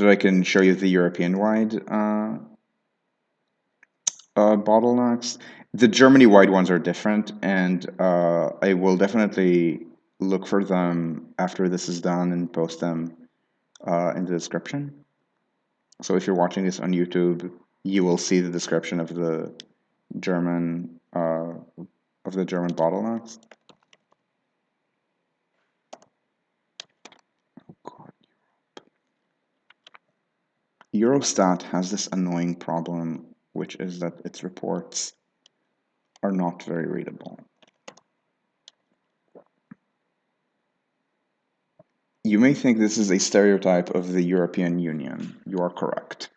I can show you the European-wide bottlenecks. The Germany-wide ones are different, and I will definitely look for them after this is done and post them in the description. So if you're watching this on YouTube, you will see the description German of the German bottlenecks. God. Eurostat has this annoying problem, which is that its reports are not very readable. You may think this is a stereotype of the European Union. You are correct.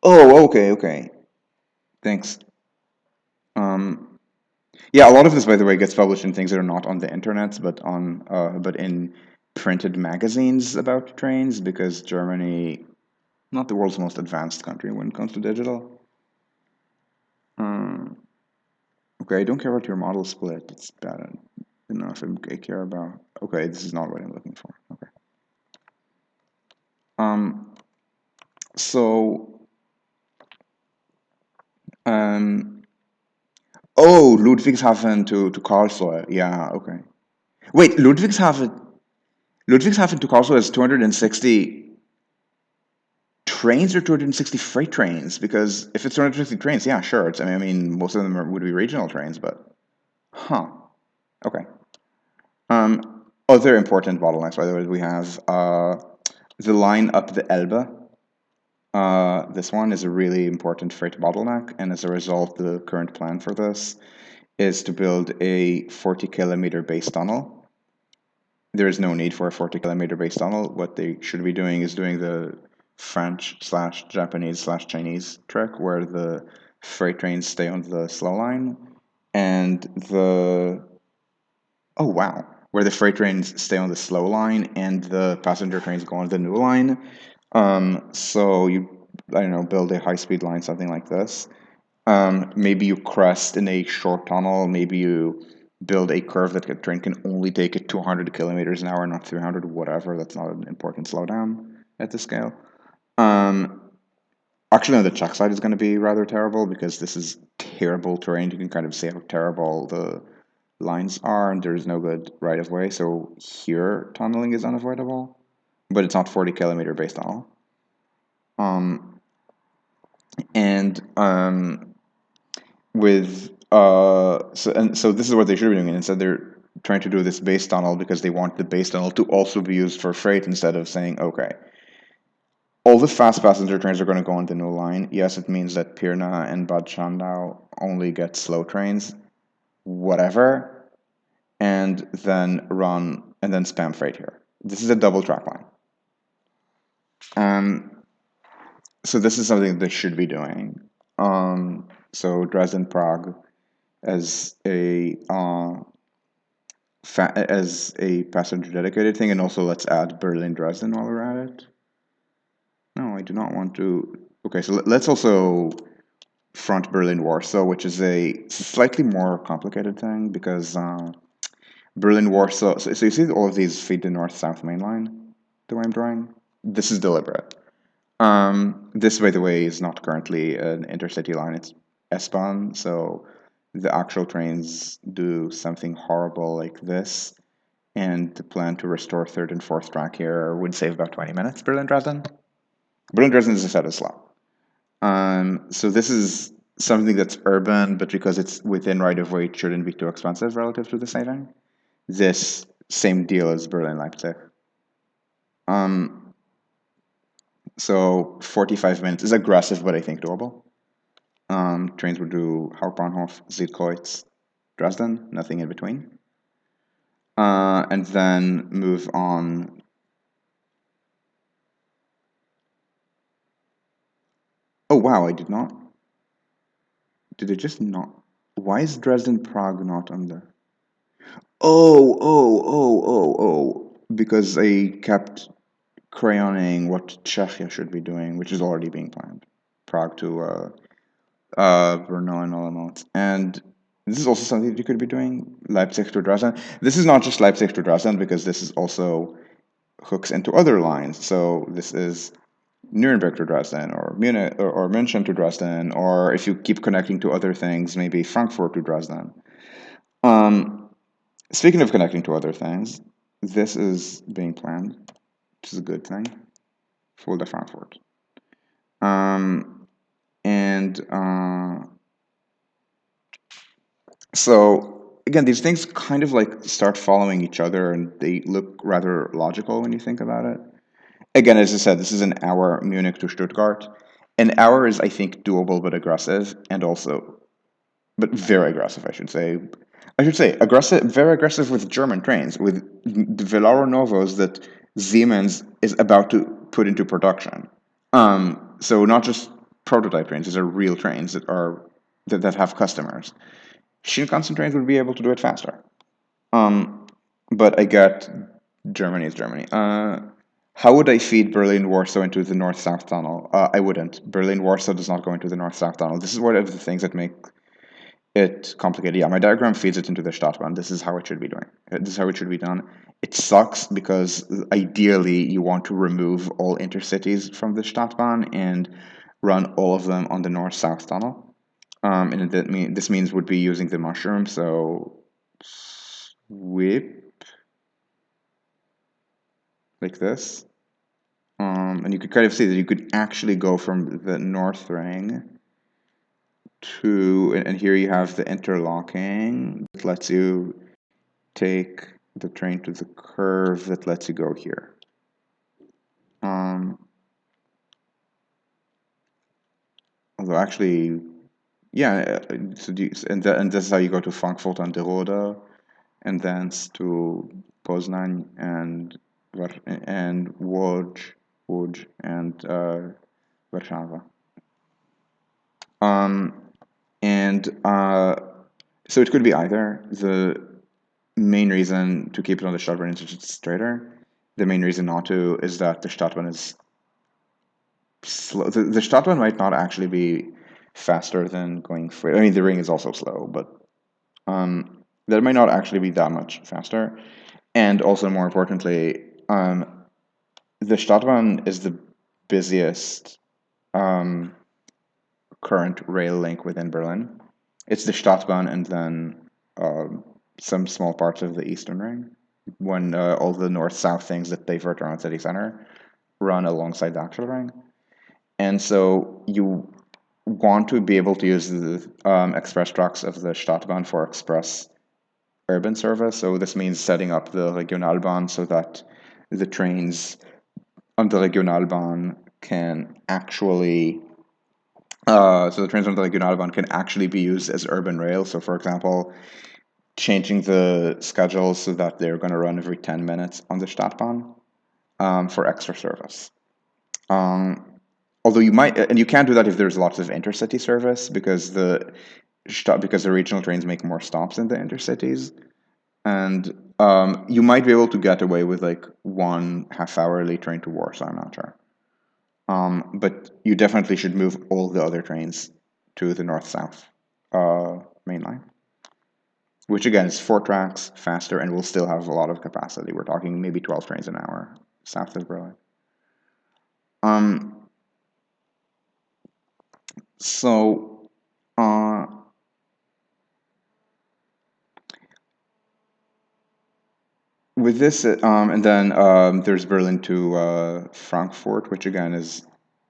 Oh, okay, okay. Thanks. Um, yeah, a lot of this, by the way, gets published in things that are not on the internet, but in printed magazines about trains, because Germany, not the world's most advanced country when it comes to digital. Um, okay, I don't care about your model split. It's bad enough. I care about. Okay, this is not what I'm looking for. Okay. Um. So. Um. Oh, Ludwigshafen to Karlsruhe. Yeah. Okay. Wait, Ludwigshafen to Karlsruhe is 260 trains or 260 freight trains? Because if it's 260 trains, yeah, sure. I mean, most of them would be regional trains, but huh. Okay. Other important bottlenecks, by the way, we have the line up the Elbe. This one is a really important freight bottleneck, and as a result, the current plan for this is to build a 40-kilometer base tunnel. There is no need for a 40-kilometer base tunnel. What they should be doing is doing the French slash Japanese slash Chinese trick, where the freight trains stay on the slow line, and the oh wow, where the freight trains stay on the slow line and the passenger trains go on the new line. So you, I don't know, build a high speed line, something like this. Maybe you crest in a short tunnel. Maybe you build a curve that a train can only take at 200 kilometers an hour, not 300, whatever. That's not an important slowdown at the scale. Um, Actually, on the Czech side is going to be rather terrible because this is terrible terrain. You can kind of see how terrible the lines are, and there's no good right of way. So here, tunneling is unavoidable, but it's not 40-kilometer base tunnel. Um, and with so this is what they should be doing. And instead, they're trying to do this base tunnel because they want the base tunnel to also be used for freight instead of saying, okay, all the fast passenger trains are going to go on the new line. Yes, it means that Pirna and Bad Schandau only get slow trains, whatever, and then spam freight here. This is a double track line. Um, so this is something they should be doing. So Dresden Prague as a passenger dedicated thing, and also let's add Berlin Dresden while we're at it. No, I do not want to. Okay, so let's also front Berlin Warsaw, which is a slightly more complicated thing because Berlin Warsaw. So you see all of these feed the north south main line, the way I'm drawing. this is deliberate. This, by the way, is not currently an intercity line. It's S-Bahn, so the actual trains do something horrible like this, and the plan to restore third and fourth track here would save about 20 minutes. Berlin-Dresden. Berlin-Dresden, as I said, is slow. So this is something that's urban, but because it's within right of way, it shouldn't be too expensive relative to the saving. This same deal as Berlin-Leipzig. Um, so 45 minutes is aggressive, but I think doable. Trains would do Hauptbahnhof, Südkreuz, Dresden, nothing in between. And then move on. Oh, wow, I did not. Did it just not? Why is Dresden Prague not on the? Oh. Because I kept crayoning what Czechia should be doing, which is already being planned. Prague to Brno and Olomouc. And this is also something that you could be doing, Leipzig to Dresden. This is not just Leipzig to Dresden, because this is also hooks into other lines. So this is Nuremberg to Dresden, or Munich, or München to Dresden, or if you keep connecting to other things, maybe Frankfurt to Dresden. Speaking of connecting to other things, this is being planned, which is a good thing for the Frankfurt. And so again, these things kind of like start following each other, and they look rather logical when you think about it. Again, as I said, this is an hour Munich to Stuttgart. An hour is, I think, doable but aggressive, and also, but very aggressive, I should say. I should say aggressive, very aggressive with German trains, with the Velaro Novos that Siemens is about to put into production. So not just prototype trains; these are real trains that have customers. Shinkansen trains would be able to do it faster. But I get Germany is Germany. How would I feed Berlin Warsaw into the North South tunnel? I wouldn't. Berlin Warsaw does not go into the North South tunnel. This is one of the things that make it complicated. Yeah, my diagram feeds it into the Stadtbahn. This is how it should be doing. This is how it should be done. It sucks because ideally you want to remove all intercities from the Stadtbahn and run all of them on the North South tunnel. And this means would be using the mushroom. So sweep like this. And you could kind of see that you could actually go from the north ring to, and here you have the interlocking that lets you take the train to the curve that lets you go here. Although actually, yeah, and this is how you go to Frankfurt an der Oder, and thence to Poznan and Łódź and Warszawa. And so it could be either. The main reason to keep it on the Stadtbahn is it's straighter. The main reason not to is that the Stadtbahn is slow. The Stadtbahn might not actually be faster than going free. I mean, the ring is also slow, but that might not actually be that much faster. And also, more importantly, the Stadtbahn is the busiest current rail link within Berlin. It's the Stadtbahn and then some small parts of the Eastern Ring, when all the north-south things that divert around city center run alongside the actual ring. And so you want to be able to use the express tracks of the Stadtbahn for express urban service. So this means setting up the Regionalbahn so that the trains on the Regionalbahn can actually so the trains on the Regionalbahn can actually be used as urban rail. So, for example, changing the schedules so that they're going to run every 10 minutes on the Stadtbahn for extra service. Although you might, and you can't do that if there's lots of intercity service because the regional trains make more stops in the intercities, and you might be able to get away with like one half-hourly train to Warsaw. I'm not sure. But you definitely should move all the other trains to the north-south main line, which again is 4 tracks, faster, and will still have a lot of capacity. We're talking maybe 12 trains an hour south of Berlin. Um, so uh, with this, and then there's Berlin to Frankfurt, which again is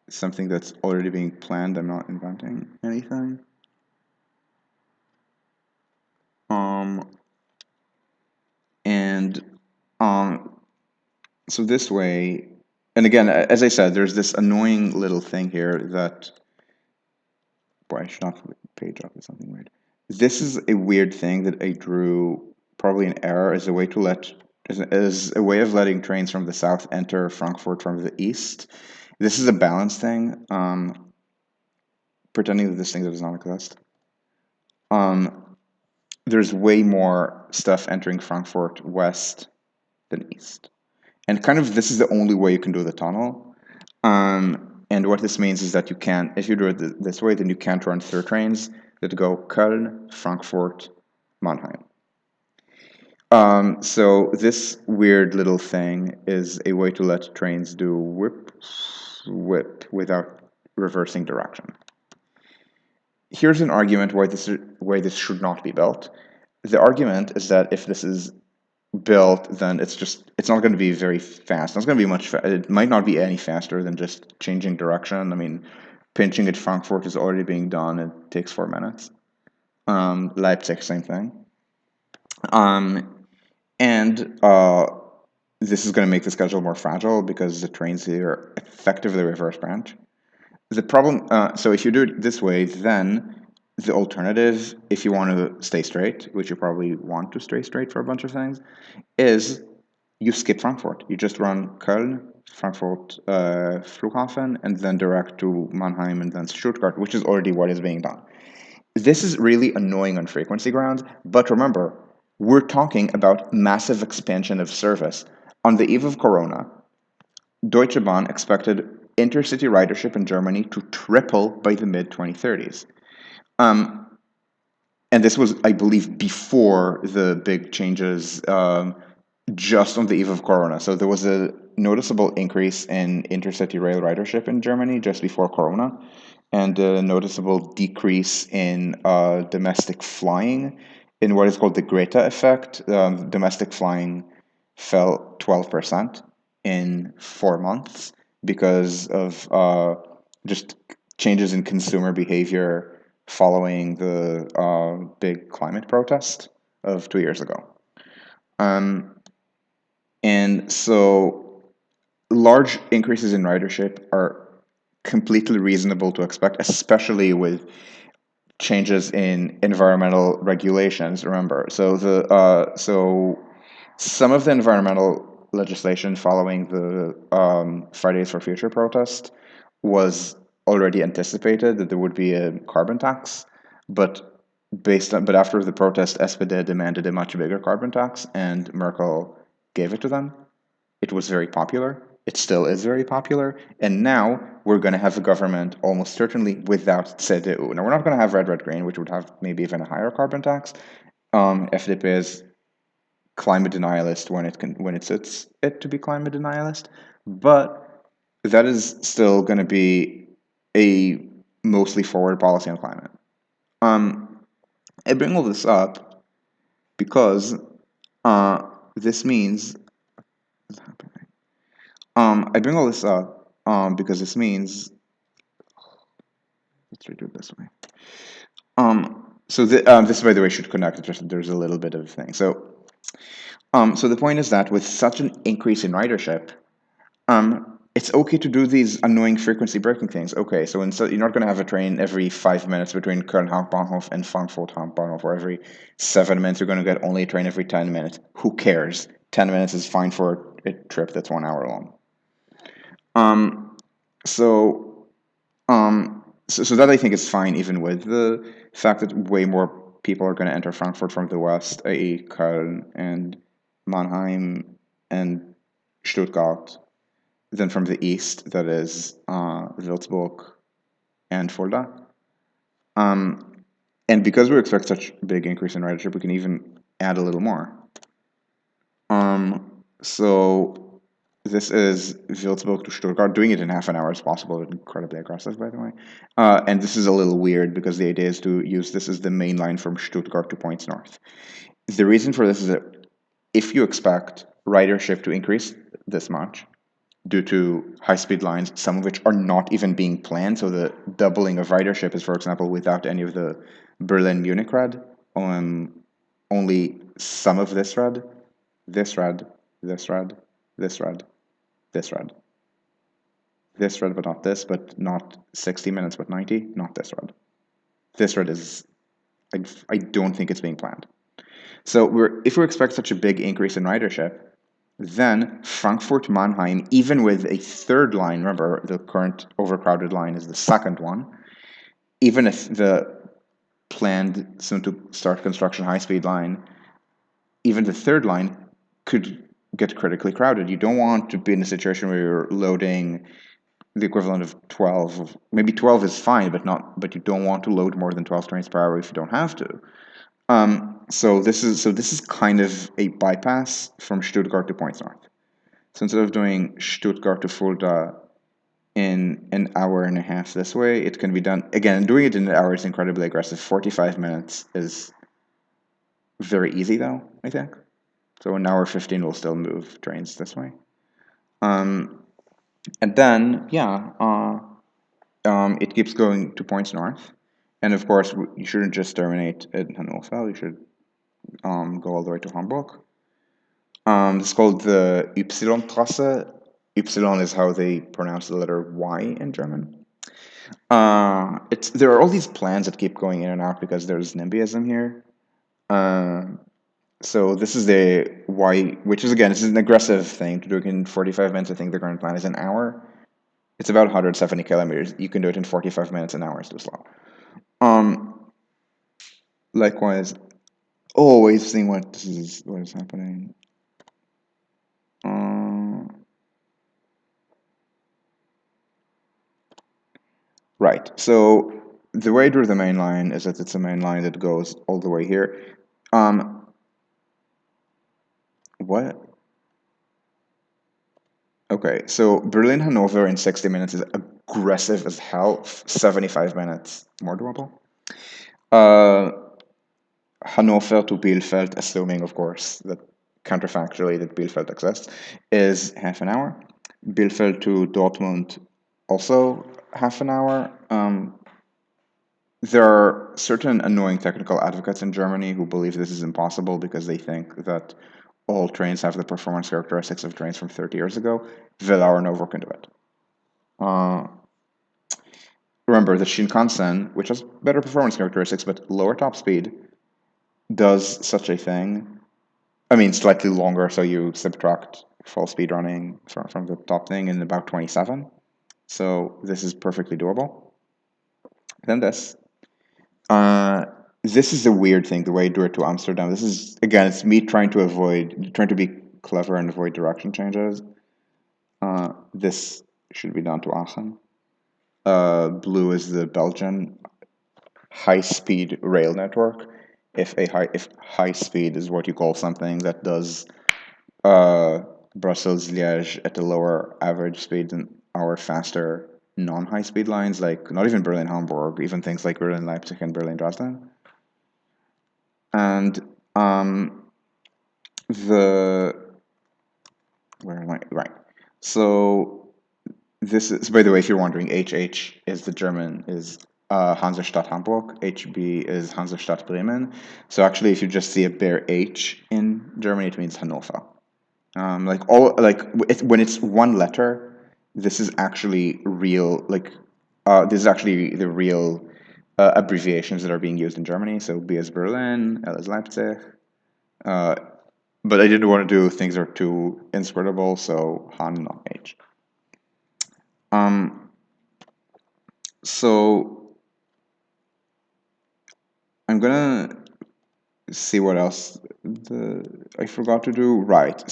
something that's already being planned. I'm not inventing anything. Um, and um, so this way, and again, as I said, there's this annoying little thing here that, boy, I should not put the page up. It's something weird. This is a weird thing that I drew, probably an error, as a way to let, as a way of letting trains from the south enter Frankfurt from the east. This is a balance thing, pretending that this thing does not exist. Um, there's way more stuff entering Frankfurt west than east. And kind of this is the only way you can do the tunnel. And what this means is that you can't, if you do it this way, then you can't run through trains that go Köln, Frankfurt, Mannheim. So this weird little thing is a way to let trains do whip without reversing direction. Here's an argument why this should not be built. The argument is that if this is built, then it's not going to be very fast. It's going to be it might not be any faster than just changing direction. I mean, pinching at Frankfurt is already being done. It takes 4 minutes. Leipzig, same thing. And this is going to make the schedule more fragile because the trains here effectively reverse branch. The problem, so if you do it this way, then the alternative, if you want to stay straight, which you probably want to stay straight for a bunch of things, is you skip Frankfurt. You just run Köln, Frankfurt Flughafen, and then direct to Mannheim and then Stuttgart, which is already what is being done. This is really annoying on frequency grounds, but remember, we're talking about massive expansion of service. On the eve of Corona, Deutsche Bahn expected intercity ridership in Germany to triple by the mid 2030s. And this was, I believe, before the big changes, just on the eve of Corona. So there was a noticeable increase in intercity rail ridership in Germany just before Corona, and a noticeable decrease in domestic flying in what is called the Greta effect. Domestic flying fell 12% in 4 months because of just changes in consumer behavior following the big climate protest of 2 years ago. And so large increases in ridership are completely reasonable to expect, especially with changes in environmental regulations. Remember, so some of the environmental legislation following the Fridays for Future protest was already anticipated that there would be a carbon tax, but but after the protest, SPD demanded a much bigger carbon tax, and Merkel gave it to them. It was very popular. It still is very popular. And now we're going to have a government almost certainly without CDU. Now, we're not going to have red, red, green, which would have maybe even a higher carbon tax. FDP is climate denialist when it suits it to be climate denialist. But that is still going to be a mostly forward policy on climate. I bring all this up because this means I bring all this up because this means, let's redo it this way. This, by the way, should connect. Just there's a little bit of thing. So the point is that with such an increase in ridership, it's okay to do these annoying frequency breaking things. Okay, so instead you're not going to have a train every 5 minutes between Köln Hauptbahnhof and Frankfurt Hauptbahnhof, or every 7 minutes. You're going to get only a train every 10 minutes. Who cares? 10 minutes is fine for a trip that's 1 hour long. So, so that I think is fine, even with the fact that way more people are going to enter Frankfurt from the west, i.e., Köln and Mannheim and Stuttgart, than from the east, that is Würzburg and Fulda. And because we expect such big increase in ridership, we can even add a little more. So This is Würzburg to Stuttgart. Doing it in half an hour is possible. Incredibly aggressive, by the way. And this is a little weird because the idea is to use this as the main line from Stuttgart to points north. The reason for this is that if you expect ridership to increase this much due to high-speed lines, some of which are not even being planned, so the doubling of ridership is, for example, without any of the Berlin-Munich red, only some of this red, this red, this red, this red, this red, this red, but not this, but not 60 minutes, but 90, not this red. This red is, I don't think it's being planned. So if we expect such a big increase in ridership, then Frankfurt Mannheim, even with a third line, remember the current overcrowded line is the second one, even if the planned soon to start construction high speed line, even the third line could get critically crowded. You don't want to be in a situation where you're loading the equivalent of 12, maybe 12 is fine, but you don't want to load more than 12 trains per hour if you don't have to. So this is kind of a bypass from Stuttgart to points north. So instead of doing Stuttgart to Fulda in an hour and a half this way, it can be done again. Doing it in an hour is incredibly aggressive. 45 minutes is very easy though, I think. So an hour 15 will still move trains this way. And then it keeps going to points north. And of course, you shouldn't just terminate at Hannover. You should go all the way to Hamburg. It's called the Y-Trasse. Y is how they pronounce the letter Y in German. There are all these plans that keep going in and out because there's NIMBYism here. So this is the Y, which is again, this is an aggressive thing to do it in 45 minutes. I think the current plan is an hour. It's about 170 kilometers. You can do it in 45 minutes. An hour is too slow. Likewise, wait, seeing what is happening. Right. So the way I drew the main line is that it's a main line that goes all the way here. What? Okay, so Berlin Hanover in 60 minutes is aggressive as hell. 75 minutes more doable. Hanover to Bielefeld, assuming, of course, that counterfactually that Bielefeld exists, is half an hour. Bielefeld to Dortmund, also half an hour. There are certain annoying technical advocates in Germany who believe this is impossible because they think that all trains have the performance characteristics of trains from 30 years ago. Velar Novo can do it. Remember, the Shinkansen, which has better performance characteristics but lower top speed, does such a thing. I mean, slightly longer, so you subtract full speed running from the top thing in about 27. So this is perfectly doable. Then this. This is a weird thing, the way I drew it to Amsterdam. This is, again, it's me trying to be clever and avoid direction changes. This should be done to Aachen. Blue is the Belgian high-speed rail network. If high speed is what you call something that does Brussels Liège at a lower average speed than our faster non-high speed lines, like not even Berlin Hamburg, even things like Berlin Leipzig and Berlin Dresden. And where am I? Right. So this is, by the way, if you're wondering, HH is the German, is Hansestadt Hamburg. HB is Hansestadt Bremen. So actually, if you just see a bare H in Germany, it means Hannover. When it's one letter, this is actually real. This is actually the real abbreviations that are being used in Germany. So B is Berlin, L is Leipzig. But I didn't want to do things that are too inscrutable, so Han, not H. So I'm gonna see what else I forgot to do. Right.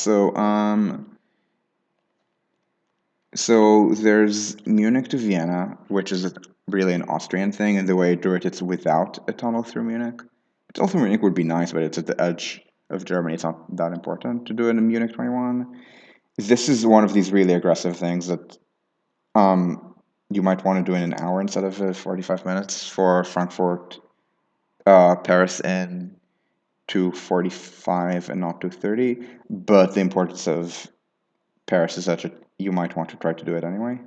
So there's Munich to Vienna, which is really an Austrian thing, and the way I drew it, it's without a tunnel through Munich. A tunnel through Munich would be nice, but it's at the edge of Germany. It's not that important to do it in Munich 21. this is one of these really aggressive things that um, you might want to do in an hour instead of 45 minutes for Frankfurt, Paris in 2:45 and not 2:30. But the importance of Paris is such that you might want to try to do it anyway.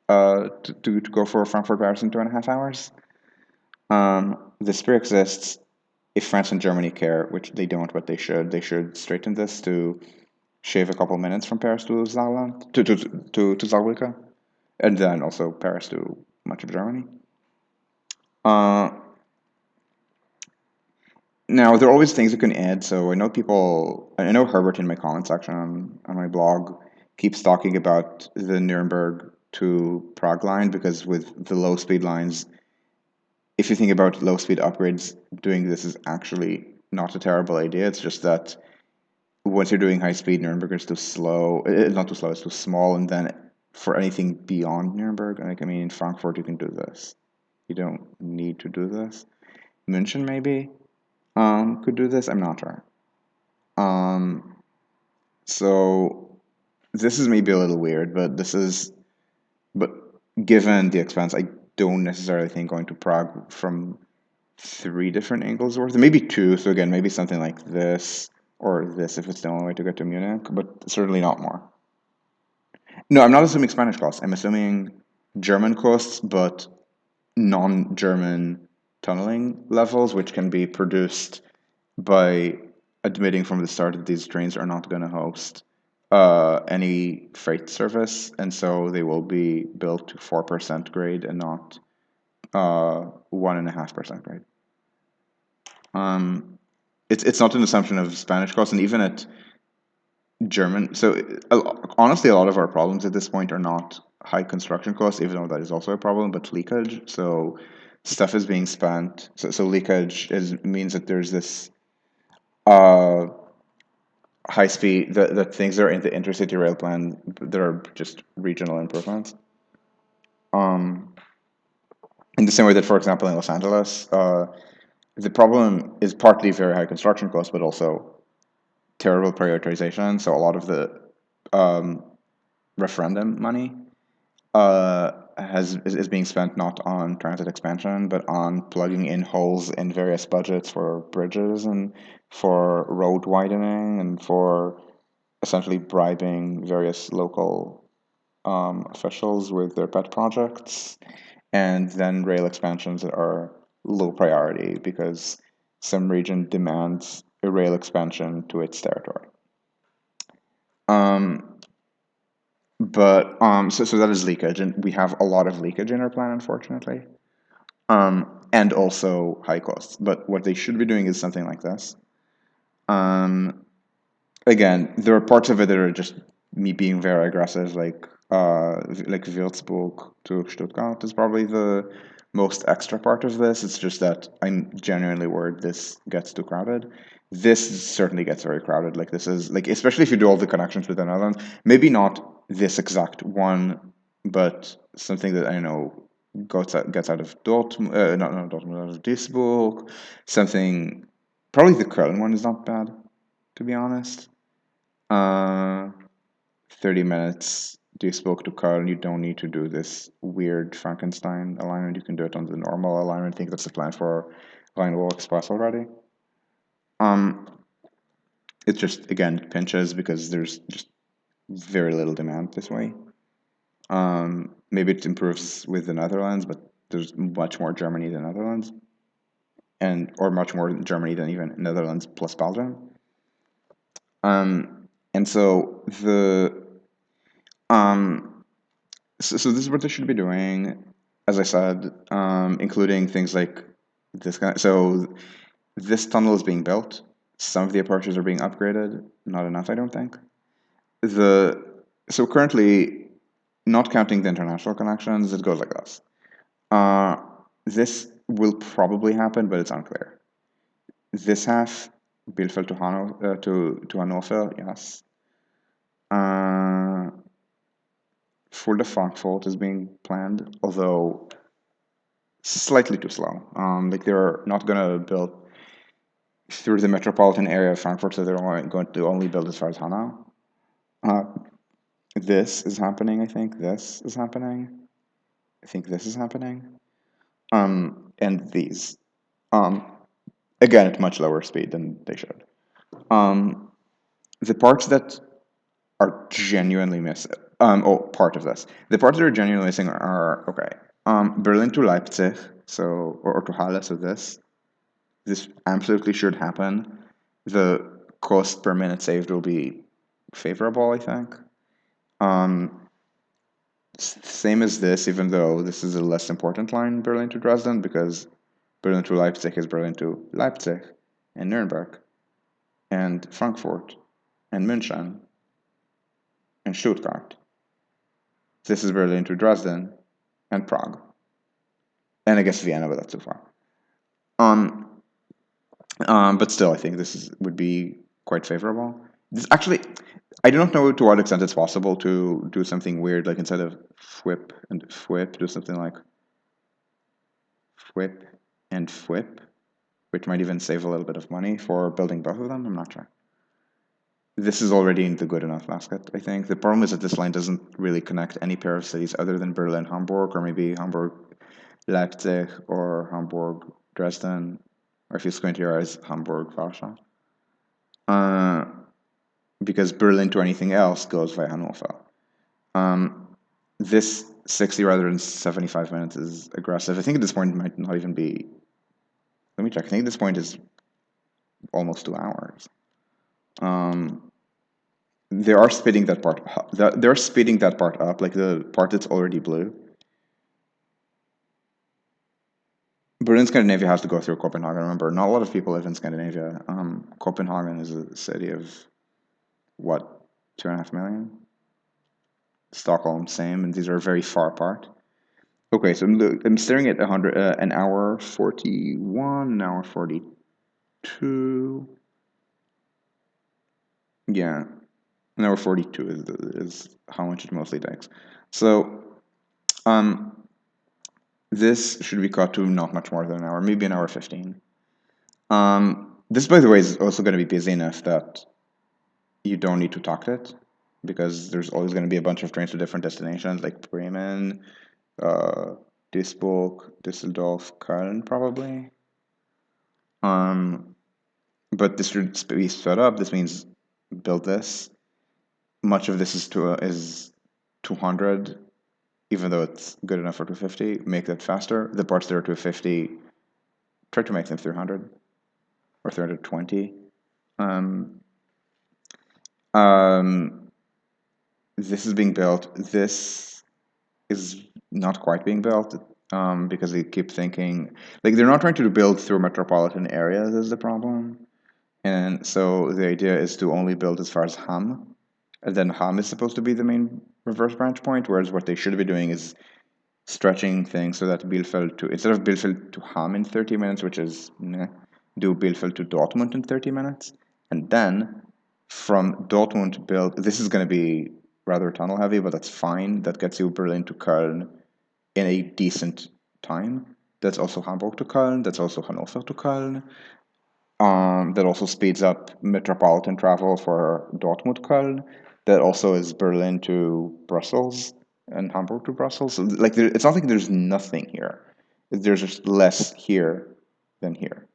To go for Frankfurt, Paris in 2.5 hours. This pre-exists if France and Germany care, which they don't, but they should straighten this to shave a couple minutes from Paris to Saarland, to Saarbrücken, and then also Paris to much of Germany. Uh, Now there are always things you can add. So I know Herbert in my comment section on my blog keeps talking about the Nuremberg to Prague line because with the low speed lines, if you think about low speed upgrades, doing this is actually not a terrible idea. It's just that once you're doing high speed, Nuremberg is too slow. It's not too slow, it's too small. And then for anything beyond Nuremberg, like I mean, in Frankfurt, you can do this. You don't need to do this. München maybe could do this. I'm not sure. Um, so this is maybe a little weird, but given the expense, I don't necessarily think going to Prague from three different angles worth it. Maybe two. So again, maybe something like this or this if it's the only way to get to Munich, but certainly not more. No, I'm not assuming Spanish costs. I'm assuming German costs, but non-German tunneling levels, which can be produced by admitting from the start that these trains are not going to host any freight service, and so they will be built to 4% grade and not 1.5% grade. It's not an assumption of Spanish costs, and even at German. So honestly, a lot of our problems at this point are not high construction costs, even though that is also a problem, but leakage. So stuff is being spent. So leakage means that there's this uh, high speed the things that are in the intercity rail plan that are just regional improvements. Um, in the same way that, for example, in Los Angeles, the problem is partly very high construction costs, but also terrible prioritization. So a lot of the um, referendum money is being spent not on transit expansion, but on plugging in holes in various budgets for bridges and for road widening and for essentially bribing various local officials with their pet projects. And then rail expansions are low priority because some region demands a rail expansion to its territory. Um, so that is leakage, and we have a lot of leakage in our plan, unfortunately, and also high costs. But what they should be doing is something like this. Um, Again, there are parts of it that are just me being very aggressive, like Würzburg to Stuttgart is probably the most extra part of this. It's just that I'm genuinely worried this gets too crowded. This certainly gets very crowded. Like this is like especially if you do all the connections with the Netherlands. Maybe not this exact one, but something that I know gets out of Dortmund, not Dortmund, out of Duisburg. Something probably the Köln one is not bad, to be honest. Uh, 30 minutes. Do you spoke to Carl? You don't need to do this weird Frankenstein alignment. You can do it on the normal alignment. I think that's the plan for Rhine-Wall Express already. Um, it just, again, pinches because there's just very little demand this way. Maybe it improves with the Netherlands, but there's much more Germany than Netherlands, or much more Germany than even Netherlands plus Belgium. And so um, so this is what they should be doing, as I said, including things like this kind. So this tunnel is being built. Some of the approaches are being upgraded. Not enough, I don't think. The so currently, not counting the international connections, it goes like this. Uh, this will probably happen, but it's unclear. This half, Bielefeld to Hannover, yes. Uh, for the Frankfurt is being planned, although slightly too slow. Like they're not going to build through the metropolitan area of Frankfurt, so they're only going to only build as far as Hanau. Uh, This is happening, I think. This is happening. I think this is happening. And these. Um, Again, at much lower speed than they should. Um, the parts that are genuinely missing. Part of this. The parts that are genuinely missing are okay. Berlin to Leipzig, so or to Halle, so this absolutely should happen. The cost per minute saved will be favorable, I think. Um, Same as this, even though this is a less important line, Berlin to Dresden, because Berlin to Leipzig is Berlin to Leipzig and Nuremberg and Frankfurt and München and Stuttgart. This is Berlin to Dresden and Prague. And I guess Vienna, but that's too far. Um, but still, I think would be quite favorable. This actually, I do not know to what extent it's possible to do something weird, like instead of whip and whip, do something like whip and whip, which might even save a little bit of money for building both of them. I'm not sure. This is already in the good enough basket, I think. The problem is that this line doesn't really connect any pair of cities other than Berlin, Hamburg, or maybe Hamburg, Leipzig, or Hamburg, Dresden, or if you squint your eyes, Hamburg, Warsaw. Uh, because Berlin to anything else goes via Hannover. This 60 rather than 75 minutes is aggressive. I think at this point it might not even be. Let me check. I think at this point is almost 2 hours. Um, they are speeding that part. They're speeding that part up, like the part that's already blue. Berlin, Scandinavia has to go through Copenhagen. Remember, not a lot of people live in Scandinavia. Copenhagen is a city of what, 2.5 million? Stockholm, same, and these are very far apart. Okay, so I'm staring at an hour 41, an hour 42. Yeah, an hour 42 is how much it mostly takes. So, um, this should be cut to not much more than an hour, maybe an hour 15. This, by the way, is also going to be busy enough that you don't need to talk it because there's always going to be a bunch of trains to different destinations like Bremen, uh, Duisburg, Düsseldorf, Köln, probably. Um, but this should be sped up. This means build this. Much of this is 200, even though it's good enough for 250. Make that faster. The parts that are 250, try to make them 300 or 320. Um, um, this is being built. This is not quite being built because they keep thinking like they're not trying to build through metropolitan areas is the problem, and so the idea is to only build as far as Ham, and then Ham is supposed to be the main reverse branch point, whereas what they should be doing is stretching things so that Bielefeld to instead of Bielefeld to Ham in 30 minutes, which is meh, do Bielefeld to Dortmund in 30 minutes, and then from Dortmund build. This is going to be rather tunnel heavy, but that's fine. That gets you Berlin to Köln in a decent time. That's also Hamburg to Köln. That's also Hannover to Köln. That also speeds up metropolitan travel for Dortmund Köln. That also is Berlin to Brussels and Hamburg to Brussels. So, like, it's not like there's nothing here. There's just less here than here.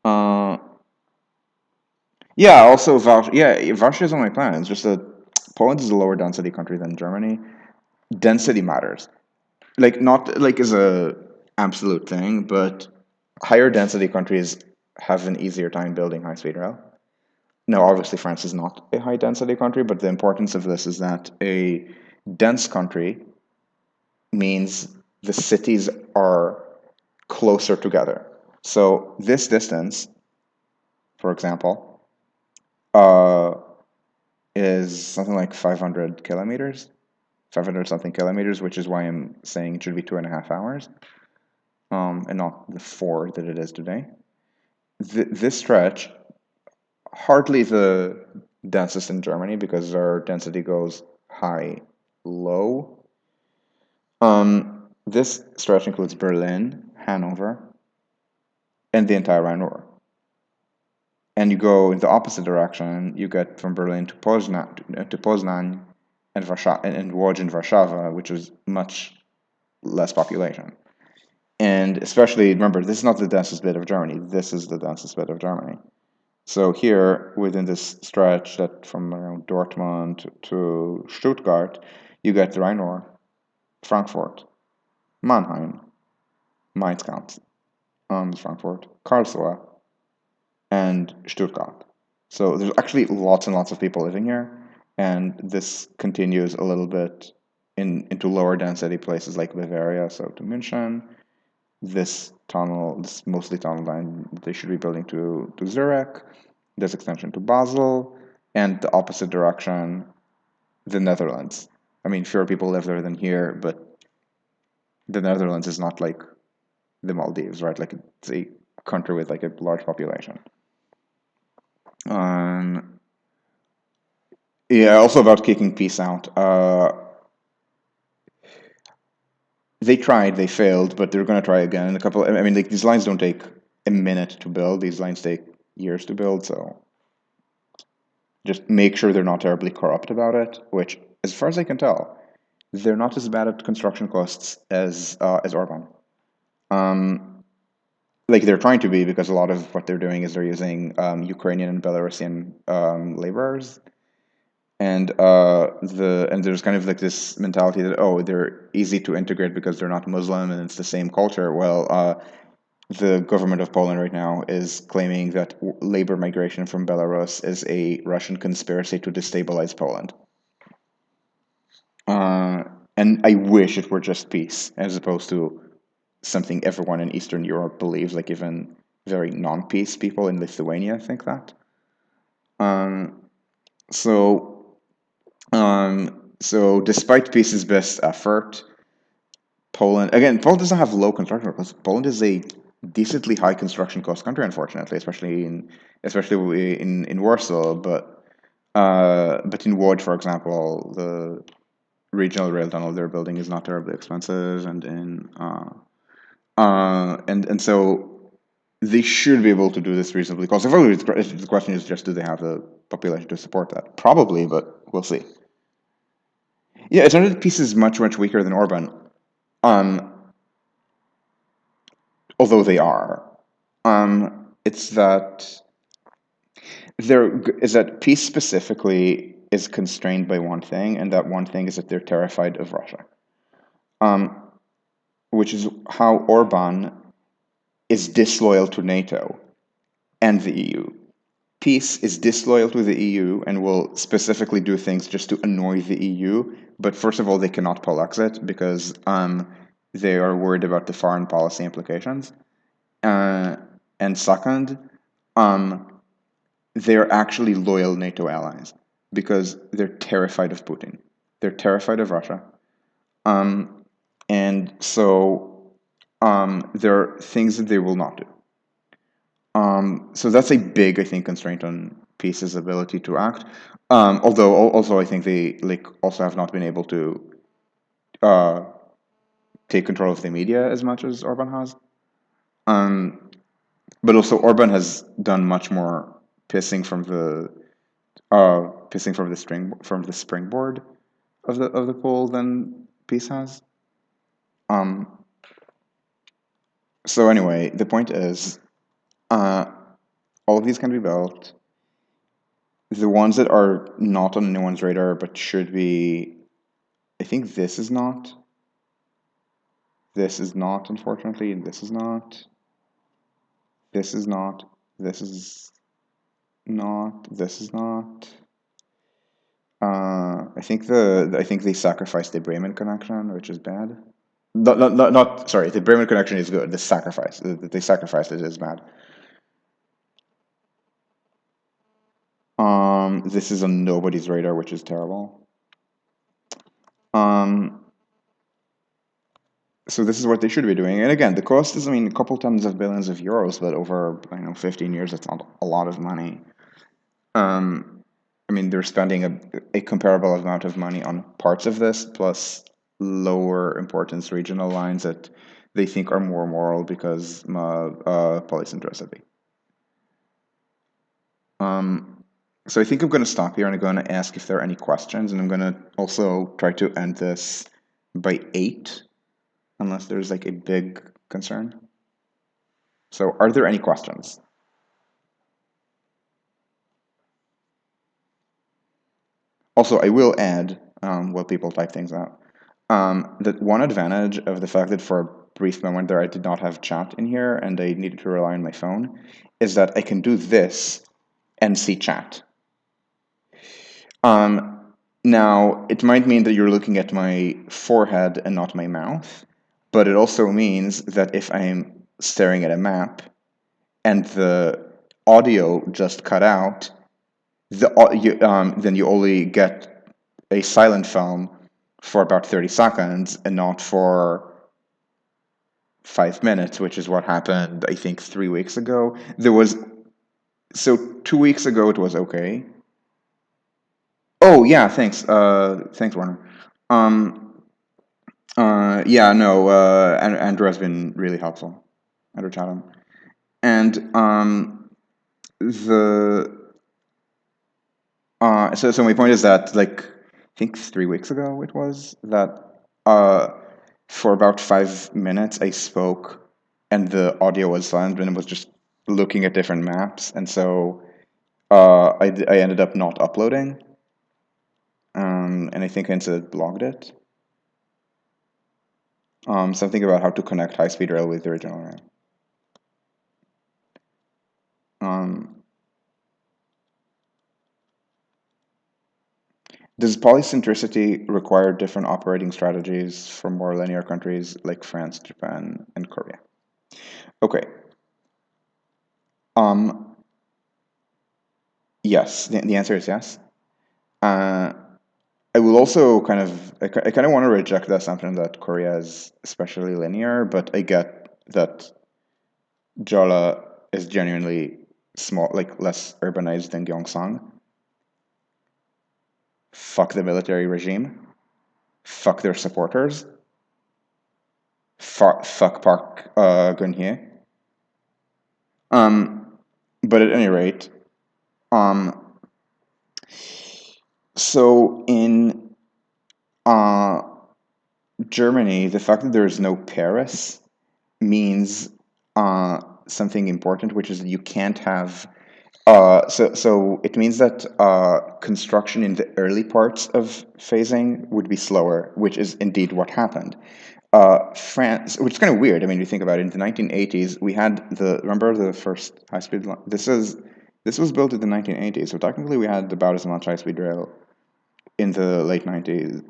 Uh, yeah, also Warsaw. Yeah, Warsaw is on my plan. It's just that Poland is a lower density country than Germany. Density matters. Like, not like as a absolute thing, but higher density countries have an easier time building high speed rail. Now, obviously, France is not a high density country, but the importance of this is that a dense country means the cities are closer together. So, this distance, for example, uh, is something like 500 kilometers, 500 something kilometers, which is why I'm saying it should be 2.5 hours, and not the 4 that it is today. This stretch, hardly the densest in Germany because our density goes high, low. This stretch includes Berlin, Hanover, and the entire Rhine-Ruhr. And you go in the opposite direction, you get from Berlin to Poznan, and Łódź and Warsaw, which is much less population. And especially, remember, this is not the densest bit of Germany. This is the densest bit of Germany. So here, within this stretch that from around Dortmund to Stuttgart, you get Rhine-Ruhr, Frankfurt, Mannheim, Mainz counts, Frankfurt, Karlsruhe, and Stuttgart. So there's actually lots and lots of people living here, and this continues a little bit into lower density places like Bavaria, so to München. This mostly tunnel line they should be building to Zurich. There's extension to Basel, and the opposite direction, the Netherlands. I mean, fewer people live there than here, but the Netherlands is not like the Maldives, right? Like it's a country with like a large population. Um, yeah, also about kicking peace out. They tried, they failed, but they're going to try again in a couple. I mean, like these lines don't take a minute to build; these lines take years to build. So just make sure they're not terribly corrupt about it. Which, as far as I can tell, they're not as bad at construction costs as Orban. Um, like they're trying to be because a lot of what they're doing is they're using Ukrainian and Belarusian laborers, and there's kind of like this mentality that oh they're easy to integrate because they're not Muslim and it's the same culture. Well, the government of Poland right now is claiming that labor migration from Belarus is a Russian conspiracy to destabilize Poland. Uh, and I wish it were just peace as opposed to something everyone in Eastern Europe believes, like even very non-peace people in Lithuania think that. Um, so, so despite peace's best effort, Poland doesn't have low construction costs. Poland is a decently high construction cost country, unfortunately, especially in Warsaw, but in Łódź, for example, the regional rail tunnel they're building is not terribly expensive, and so they should be able to do this reasonably cost effectively. The question is just do they have the population to support that? Probably, but we'll see. Yeah, it's another piece is much weaker than Orban. Um, although they are. It's that there is that peace specifically is constrained by one thing, and that one thing is that they're terrified of Russia. Um, which is how Orban is disloyal to NATO and the EU. Peace is disloyal to the EU and will specifically do things just to annoy the EU. But first of all, they cannot pull exit because they are worried about the foreign policy implications. Uh, and second, um, they're actually loyal NATO allies because they're terrified of Putin. They're terrified of Russia. Um, and so there are things that they will not do. So that's a big, I think, constraint on Peace's ability to act. Although also I think they like also have not been able to uh, take control of the media as much as Orban has. Um, but also Orban has done much more pissing from the springboard of the poll than Peace has. Um, so anyway, the point is, uh, all of these can be built. The ones that are not on anyone's radar but should be, I think this is not. This is not, unfortunately. This is not. This is not. This is not. This is not. I think they sacrificed the Bremen connection, which is bad. Not sorry. The Bremen connection is good. The sacrifice that they sacrificed it is bad. This is on nobody's radar, which is terrible. Um, so this is what they should be doing. And again, the cost is, I mean, a couple tens of billions of euros, but over 15 years, that's not a lot of money. I mean, they're spending a comparable amount of money on parts of this, plus lower importance regional lines that they think are more moral because police interest. Um, So I think I'm going to stop here and I'm going to ask if there are any questions, and I'm going to also try to end this by 8, unless there's like a big concern. So are there any questions? Also, I will add, while people type things out, that one advantage of the fact that for a brief moment there I did not have chat in here and I needed to rely on my phone is that I can do this and see chat. Now, it might mean that you're looking at my forehead and not my mouth, but it also means that if I'm staring at a map and the audio just cut out, then you only get a silent film for about 30 seconds and not for 5 minutes, which is what happened, I think, 3 weeks ago. So 2 weeks ago it was okay. Oh, yeah, thanks. Thanks, Warner. Um, yeah, no, Andrew has been really helpful, Andrew Chatham. And the so my point is that, like, I think 3 weeks ago it was that for about 5 minutes I spoke and the audio was silent and it was just looking at different maps, and so I ended up not uploading, and I think I instead blogged it. Something about how to connect high-speed rail with the original rail. Um, does polycentricity require different operating strategies for more linear countries like France, Japan, and Korea? Okay. Um, yes, the answer is yes. Uh, I will also I kind of want to reject the assumption that Korea is especially linear, but I get that Jola is genuinely small, like less urbanized than Gyeongsang. Fuck the military regime. Fuck their supporters. Fuck Park Geun-hye. Um, but at any rate, um, so in uh, Germany, the fact that there is no Paris means something important, which is that you can't have. So it means that construction in the early parts of phasing would be slower, which is indeed what happened. France, which is kind of weird. I mean, you think about it. In the 1980s, we had remember the first high-speed line. This was built in the 1980s, so technically we had about as much high-speed rail in the late 90s,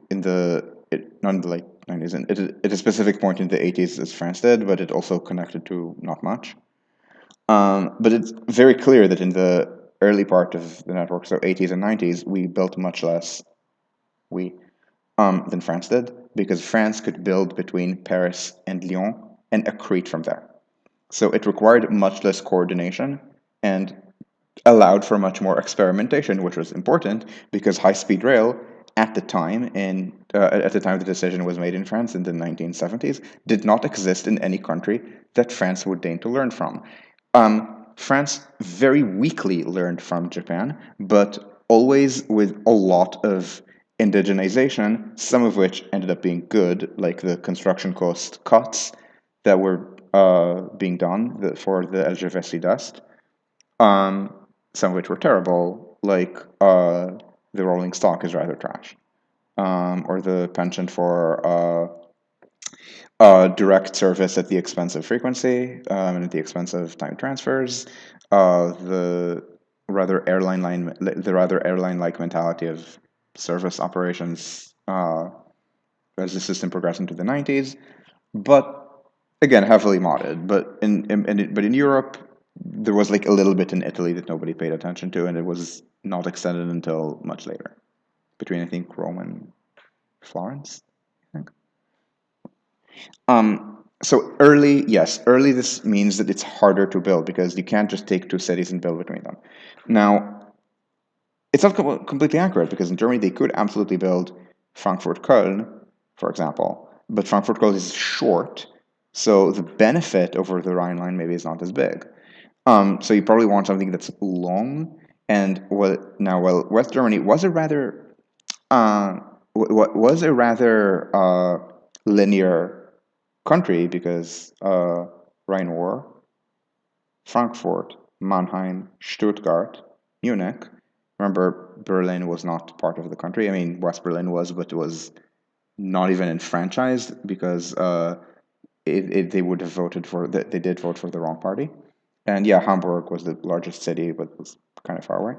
not in the late 90s, and at a specific point in the 80s as France did, but it also connected to not much. But it's very clear that in the early part of the network, so 80s and 90s, we built much less we than France did, because France could build between Paris and Lyon and accrete from there. So it required much less coordination and allowed for much more experimentation, which was important because high-speed rail at the time, at the time the decision was made in France in the 1970s, did not exist in any country that France would deign to learn from. France very weakly learned from Japan, but always with a lot of indigenization, some of which ended up being good, like the construction cost cuts that were being done for the LGVC dust. Um, some of which were terrible, like the rolling stock is rather trash, or the penchant for direct service at the expense of frequency and at the expense of time transfers. The the rather airline-like mentality of service operations as the system progressed into the 90s, but again heavily modded. But in Europe, there was like a little bit in Italy that nobody paid attention to, and it was not extended until much later, between I think Rome and Florence. I think. So early, yes, early. This means that it's harder to build because you can't just take two cities and build between them. Now, it's not completely accurate because in Germany they could absolutely build Frankfurt Köln, for example, but Frankfurt Köln is short, so the benefit over the Rhine line maybe is not as big. So you probably want something that's long And West Germany was a rather was a rather linear country because Rhine War, Frankfurt, Mannheim, Stuttgart, Munich. Remember, Berlin was not part of the country. I mean, West Berlin was, but it was not even enfranchised because they would have voted for they did vote for the wrong party. And yeah, Hamburg was the largest city, but was kind of far away.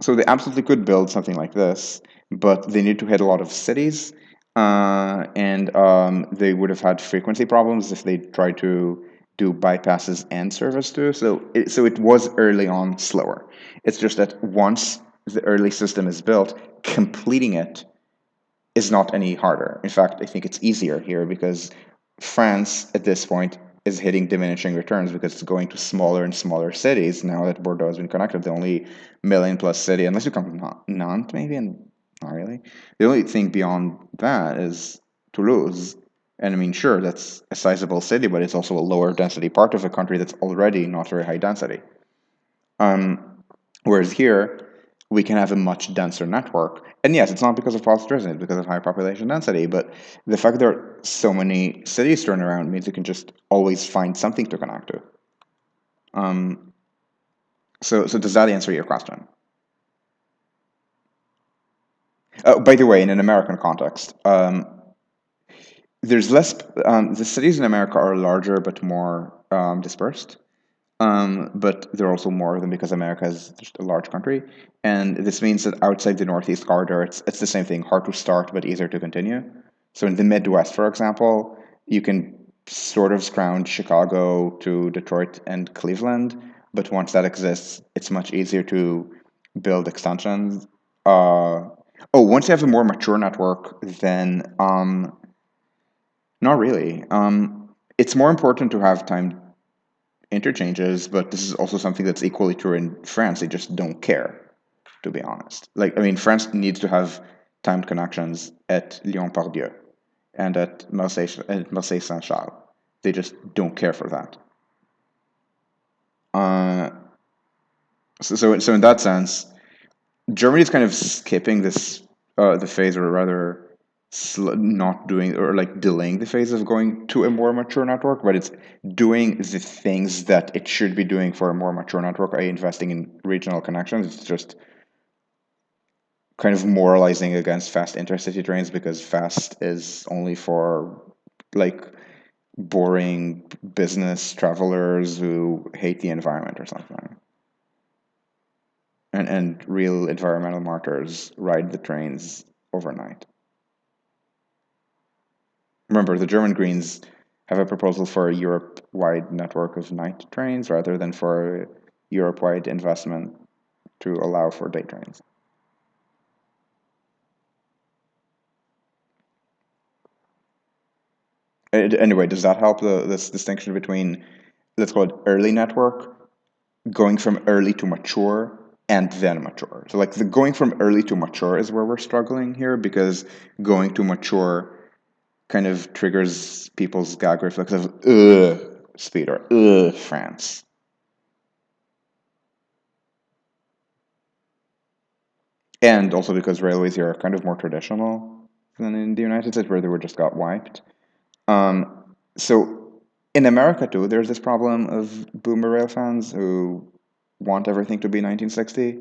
So they absolutely could build something like this, but they need to hit a lot of cities, and they would have had frequency problems if they tried to do bypasses and service too. So it was early on slower. It's just that once the early system is built, completing it is not any harder. In fact, I think it's easier here because France at this point is hitting diminishing returns because it's going to smaller and smaller cities now that Bordeaux has been connected. The only million plus city, unless you come from Nantes, maybe, and not really. The only thing beyond that is Toulouse. And I mean, sure, that's a sizable city, but it's also a lower density part of a country that's already not very high density. Whereas here, we can have a much denser network. And yes, it's not because of population, it's because of high population density. But the fact there are so many cities turn around means you can just always find something to connect to. So does that answer your question? By the way, in an American context, there's less. The cities in America are larger but more dispersed. But there are also more of them because America is just a large country, and this means that outside the Northeast corridor, it's the same thing: hard to start but easier to continue. So in the Midwest, for example, you can sort of scrounge Chicago to Detroit and Cleveland, but once that exists, it's much easier to build extensions. Once you have a more mature network, then not really. It's more important to have time interchanges, but this is also something that's equally true in France. They just don't care, to be honest. Like, I mean, France needs to have timed connections at Lyon-Pardieu and at Marseille Saint-Charles. They just don't care for that. Uh, so in that sense, Germany's kind of skipping this the phase, or rather, not doing or like delaying the phase of going to a more mature network, but it's doing the things that it should be doing for a more mature network, i.e., investing in regional connections. It's just kind of moralizing against fast intercity trains because fast is only for like boring business travelers who hate the environment or something. And real environmental martyrs ride the trains overnight. Remember, the German Greens have a proposal for a Europe-wide network of night trains rather than for a Europe-wide investment to allow for day trains. Anyway, does that help this distinction between, let's call it early network, going from early to mature, and then mature? So like the going from early to mature is where we're struggling here because going to mature kind of triggers people's gag reflex of speed or France. And also because railways here are kind of more traditional than in the United States, where they were just got wiped. So in America too, there's this problem of boomer rail fans who want everything to be 1960,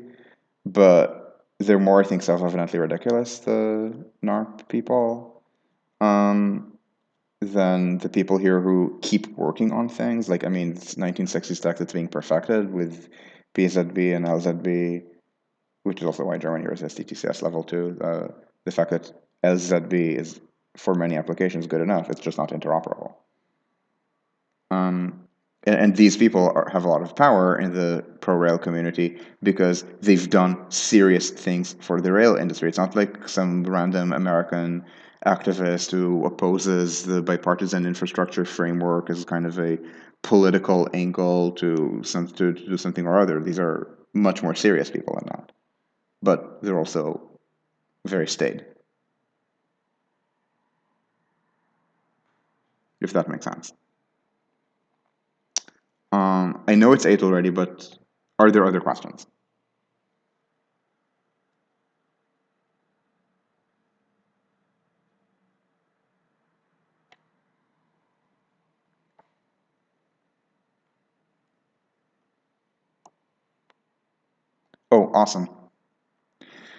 but they're more, I think, self-evidently ridiculous, the NARP people, than the people here who keep working on things. Like, I mean, it's 1960s tech that's being perfected with PZB and LZB, which is also why Germany resists TTCS level 2. The fact that LZB is, for many applications, good enough, it's just not interoperable. And these people have a lot of power in the pro-rail community because they've done serious things for the rail industry. It's not like some random American activist who opposes the bipartisan infrastructure framework as kind of a political angle to do something or other. These are much more serious people than that. But they're also very staid, if that makes sense. I know it's 8 already, but Are there other questions? Oh, awesome.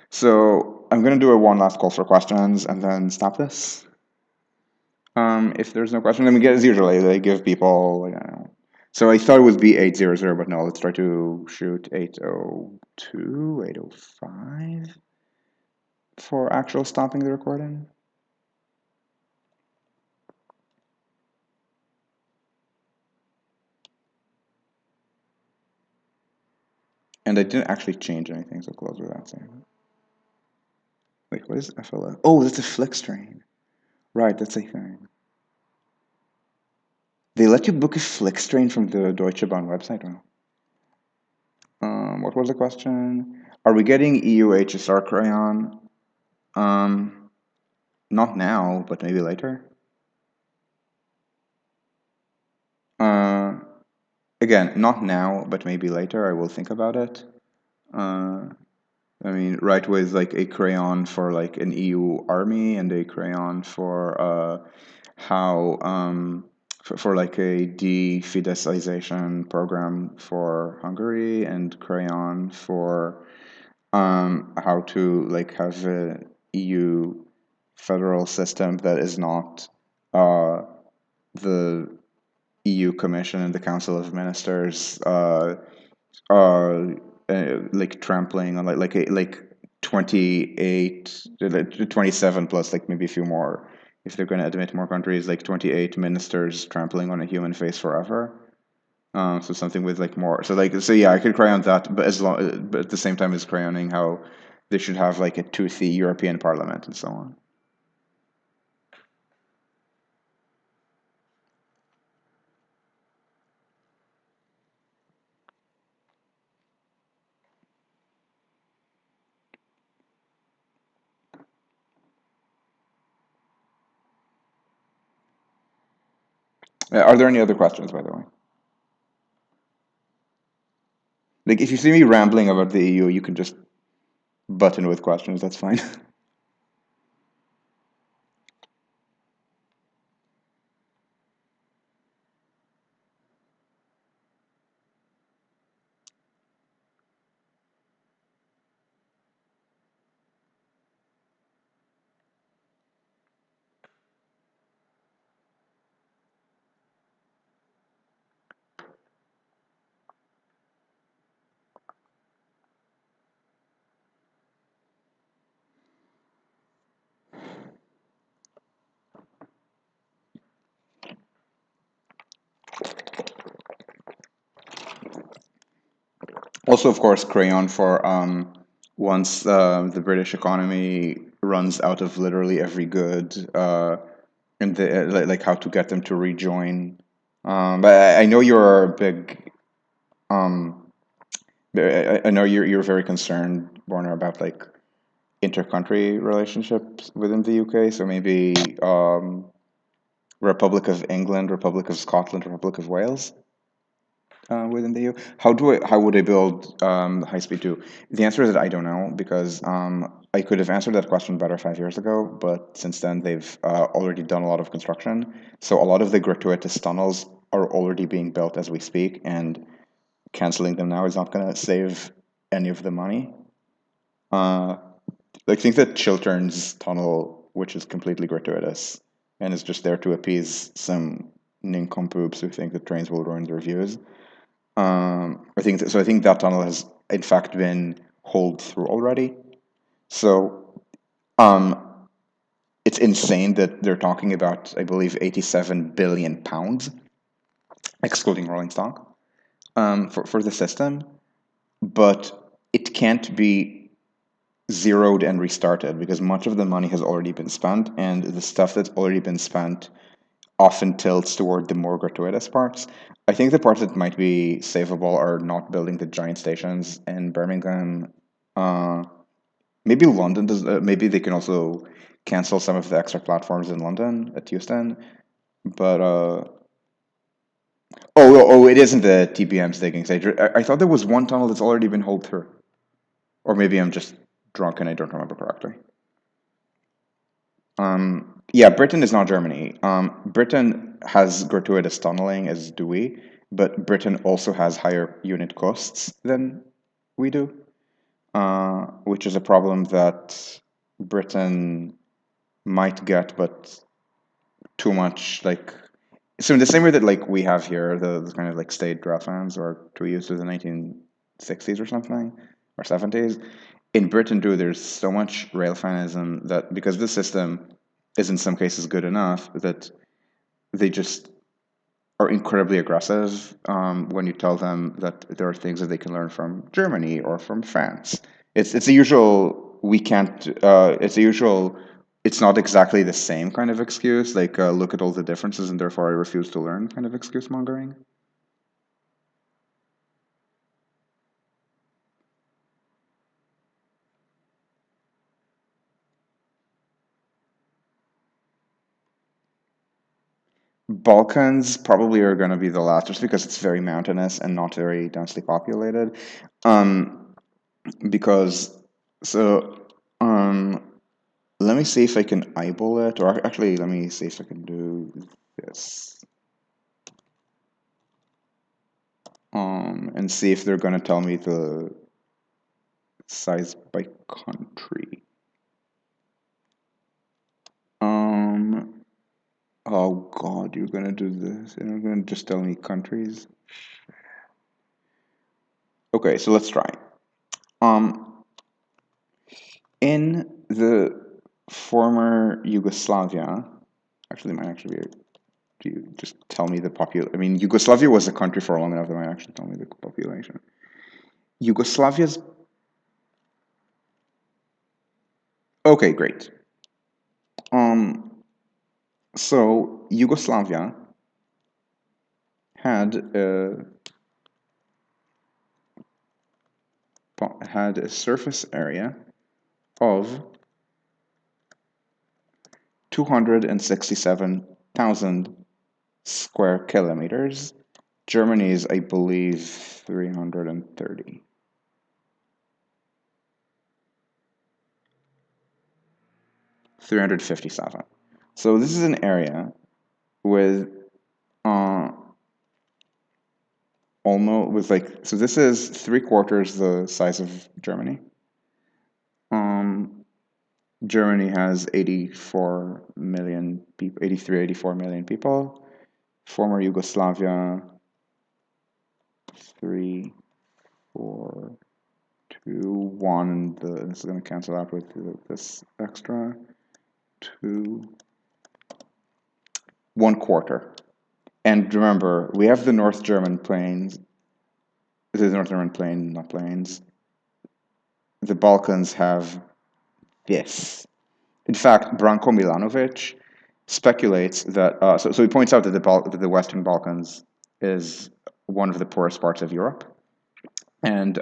So I'm going to do a one last call for questions and then stop this. If there's no question, then we get as usually they give people, like, I don't know. So I thought it would be 800, but no, let's try to shoot 802, 805 for actual stopping the recording. And I didn't actually change anything, so close without saying. Wait, what is FLO? Oh, that's a flex train. Right, that's a thing. They let you book a flex train from the Deutsche Bahn website? Wow. What was the question? Are we getting EU HSR crayon? Um, Not now, but maybe later. Uh, Again, not now, but maybe later. I will think about it. Uh, I mean, right with like a crayon for like an EU army and a crayon for how for like a de-Fideszization program for Hungary and crayon for how to like have a EU federal system that is not uh, the EU Commission and the Council of Ministers uh, like trampling on like 28 like 27 plus like maybe a few more if they're going to admit more countries, like 28 ministers trampling on a human face forever. So something with like more, so like, so yeah, I could cry on that, but as long, but at the same time as crayoning how they should have like a toothy European Parliament and so on. Are there any other questions, by the way? Like, if you see me rambling about the EU, you can just butt in with questions. That's fine. Also, of course, crayon for once the British economy runs out of literally every good, and like how to get them to rejoin. But I know you're a big. Um, I know you're very concerned, Warner, about like intercountry relationships within the UK. So maybe Republic of England, Republic of Scotland, Republic of Wales within the EU. How would I build high speed two? The answer is that I don't know because I could have answered that question better 5 years ago, but since then they've already done a lot of construction. So a lot of the gratuitous tunnels are already being built as we speak, and canceling them now is not going to save any of the money. Uh, I think that Chiltern's tunnel, which is completely gratuitous and is just there to appease some nincompoops who think that trains will ruin their views. I think so. I think that tunnel has, in fact, been holed through already. So, it's insane that they're talking about, I believe, 87 billion pounds, excluding rolling stock, for the system. But it can't be zeroed and restarted because much of the money has already been spent, and the stuff that's already been spent often tilts toward the more gratuitous parts. I think the parts that might be savable are not building the giant stations in Birmingham. Uh, Maybe London does. Maybe they can also cancel some of the extra platforms in London at Houston. But It isn't the TPM's digging stage. I thought there was one tunnel that's already been holed through. Or maybe I'm just drunk and I don't remember correctly. Yeah, Britain is not Germany. Britain has gratuitous tunneling, as do we, but Britain also has higher unit costs than we do, which is a problem that Britain might get, but too much like so in the same way that like we have here the kind of like state draft lands or to use to the 1960s or something or 70s. In Britain too, there's so much rail fanism that because this system is in some cases good enough that they just are incredibly aggressive when you tell them that there are things that they can learn from Germany or from France. It's a usual we can't. It's a usual. It's not exactly the same kind of excuse. Like look at all the differences and therefore I refuse to learn kind of excuse mongering. Balkans probably are going to be the last, just because it's very mountainous and not very densely populated. Um, because so um, let me see if I can eyeball it, or actually, let me see if I can do this. And see if they're gonna tell me the size by country. Um, oh God, you're gonna do this. You're gonna just tell me countries. Okay, so let's try. Um, in the former Yugoslavia, actually, it might actually be. Do you just tell me the population? I mean, Yugoslavia was a country for long enough that might actually tell me the population. Yugoslavia's. Okay, great. Um, so Yugoslavia had a surface area of 267,000 square kilometers. Germany's, I believe, 330. 357. So this is an area with uh, almost with like so this is three quarters the size of Germany. Um, Germany has 84 million people, 83, 84 million people. Former Yugoslavia, 3, 4, 2, 1. This is going to cancel out with this extra. 2, 1/4. And remember, we have the North German plains, the North German plain, not plains. The Balkans have this. In fact, Branko Milanovic speculates that, so he points out that that the Western Balkans is one of the poorest parts of Europe. And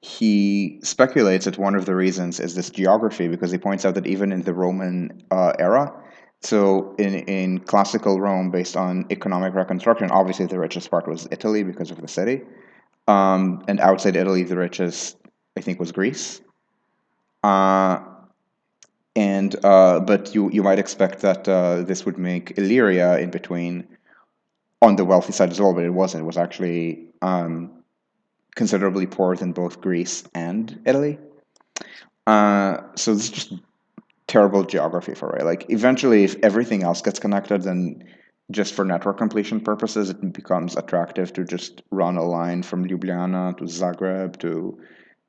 he speculates that one of the reasons is this geography, because he points out that even in the Roman era, so in classical Rome, based on economic reconstruction, obviously the richest part was Italy because of the city. And outside Italy, the richest, I think, was Greece. Uh, and but you might expect that this would make Illyria in between on the wealthy side as well, but it wasn't. It was actually considerably poorer than both Greece and Italy. So this is just terrible geography for Ray. Like eventually, if everything else gets connected, then just for network completion purposes, it becomes attractive to just run a line from Ljubljana to Zagreb to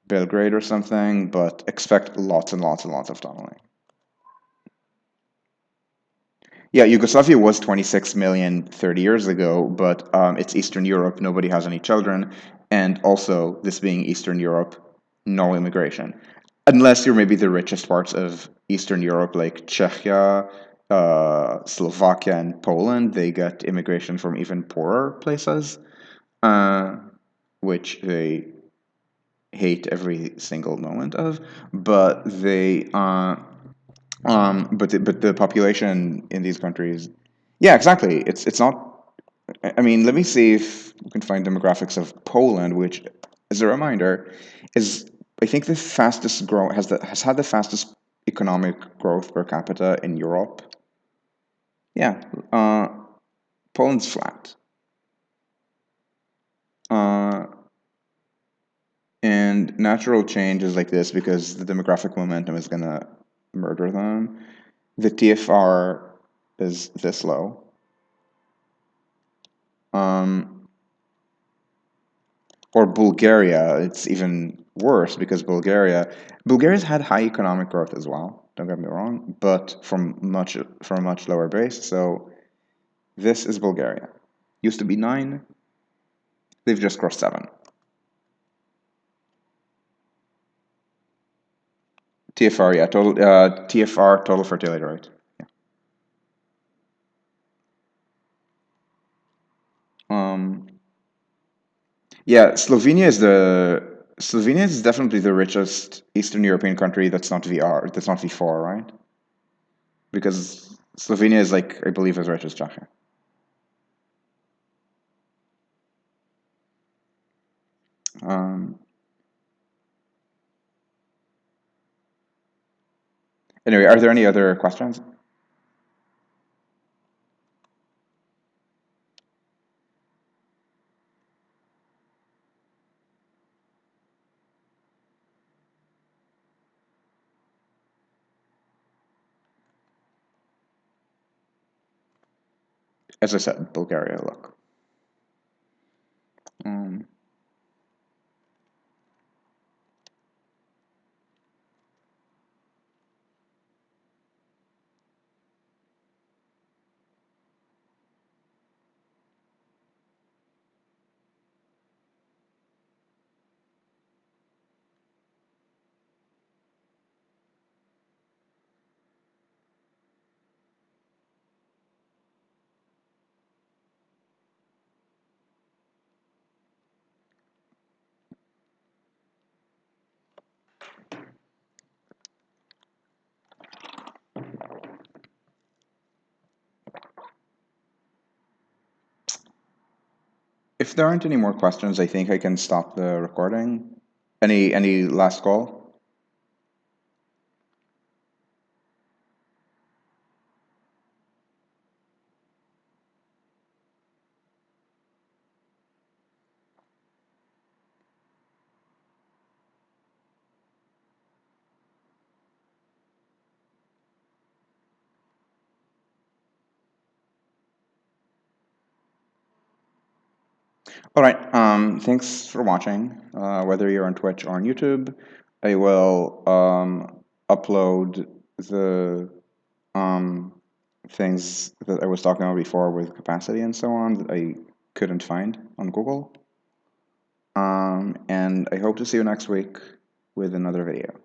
Belgrade or something, but expect lots and lots and lots of tunneling. Yeah, Yugoslavia was 26 million 30 years ago, but it's Eastern Europe. Nobody has any children. And also, this being Eastern Europe, no immigration. Unless you're maybe the richest parts of Eastern Europe, like Czechia, Slovakia, and Poland, they get immigration from even poorer places, uh, which they hate every single moment of. But but the population in these countries, yeah, exactly. It's not. I mean, let me see if we can find demographics of Poland, which, as a reminder, is I think the fastest grow has had the fastest economic growth per capita in Europe. Yeah, Poland's flat, uh, and natural change is like this because the demographic momentum is gonna murder them. The TFR is this low. Um, or Bulgaria, it's even worse because Bulgaria's had high economic growth as well. Don't get me wrong, but from a much lower base. So this is Bulgaria. Used to be 9, they've just crossed 7. TFR, yeah, total TFR, total fertility rate. Um, yeah, Slovenia is definitely the richest Eastern European country that's not VR, that's not V4, right? Because Slovenia is like I believe as rich as Czechia. Um, anyway, are there any other questions? As I said, Bulgaria. Look. Um, if there aren't any more questions, I think I can stop the recording. Any last call? All right. Thanks for watching. Whether you're on Twitch or on YouTube, I will upload the um, things that I was talking about before with capacity and so on that I couldn't find on Google. And I hope to see you next week with another video.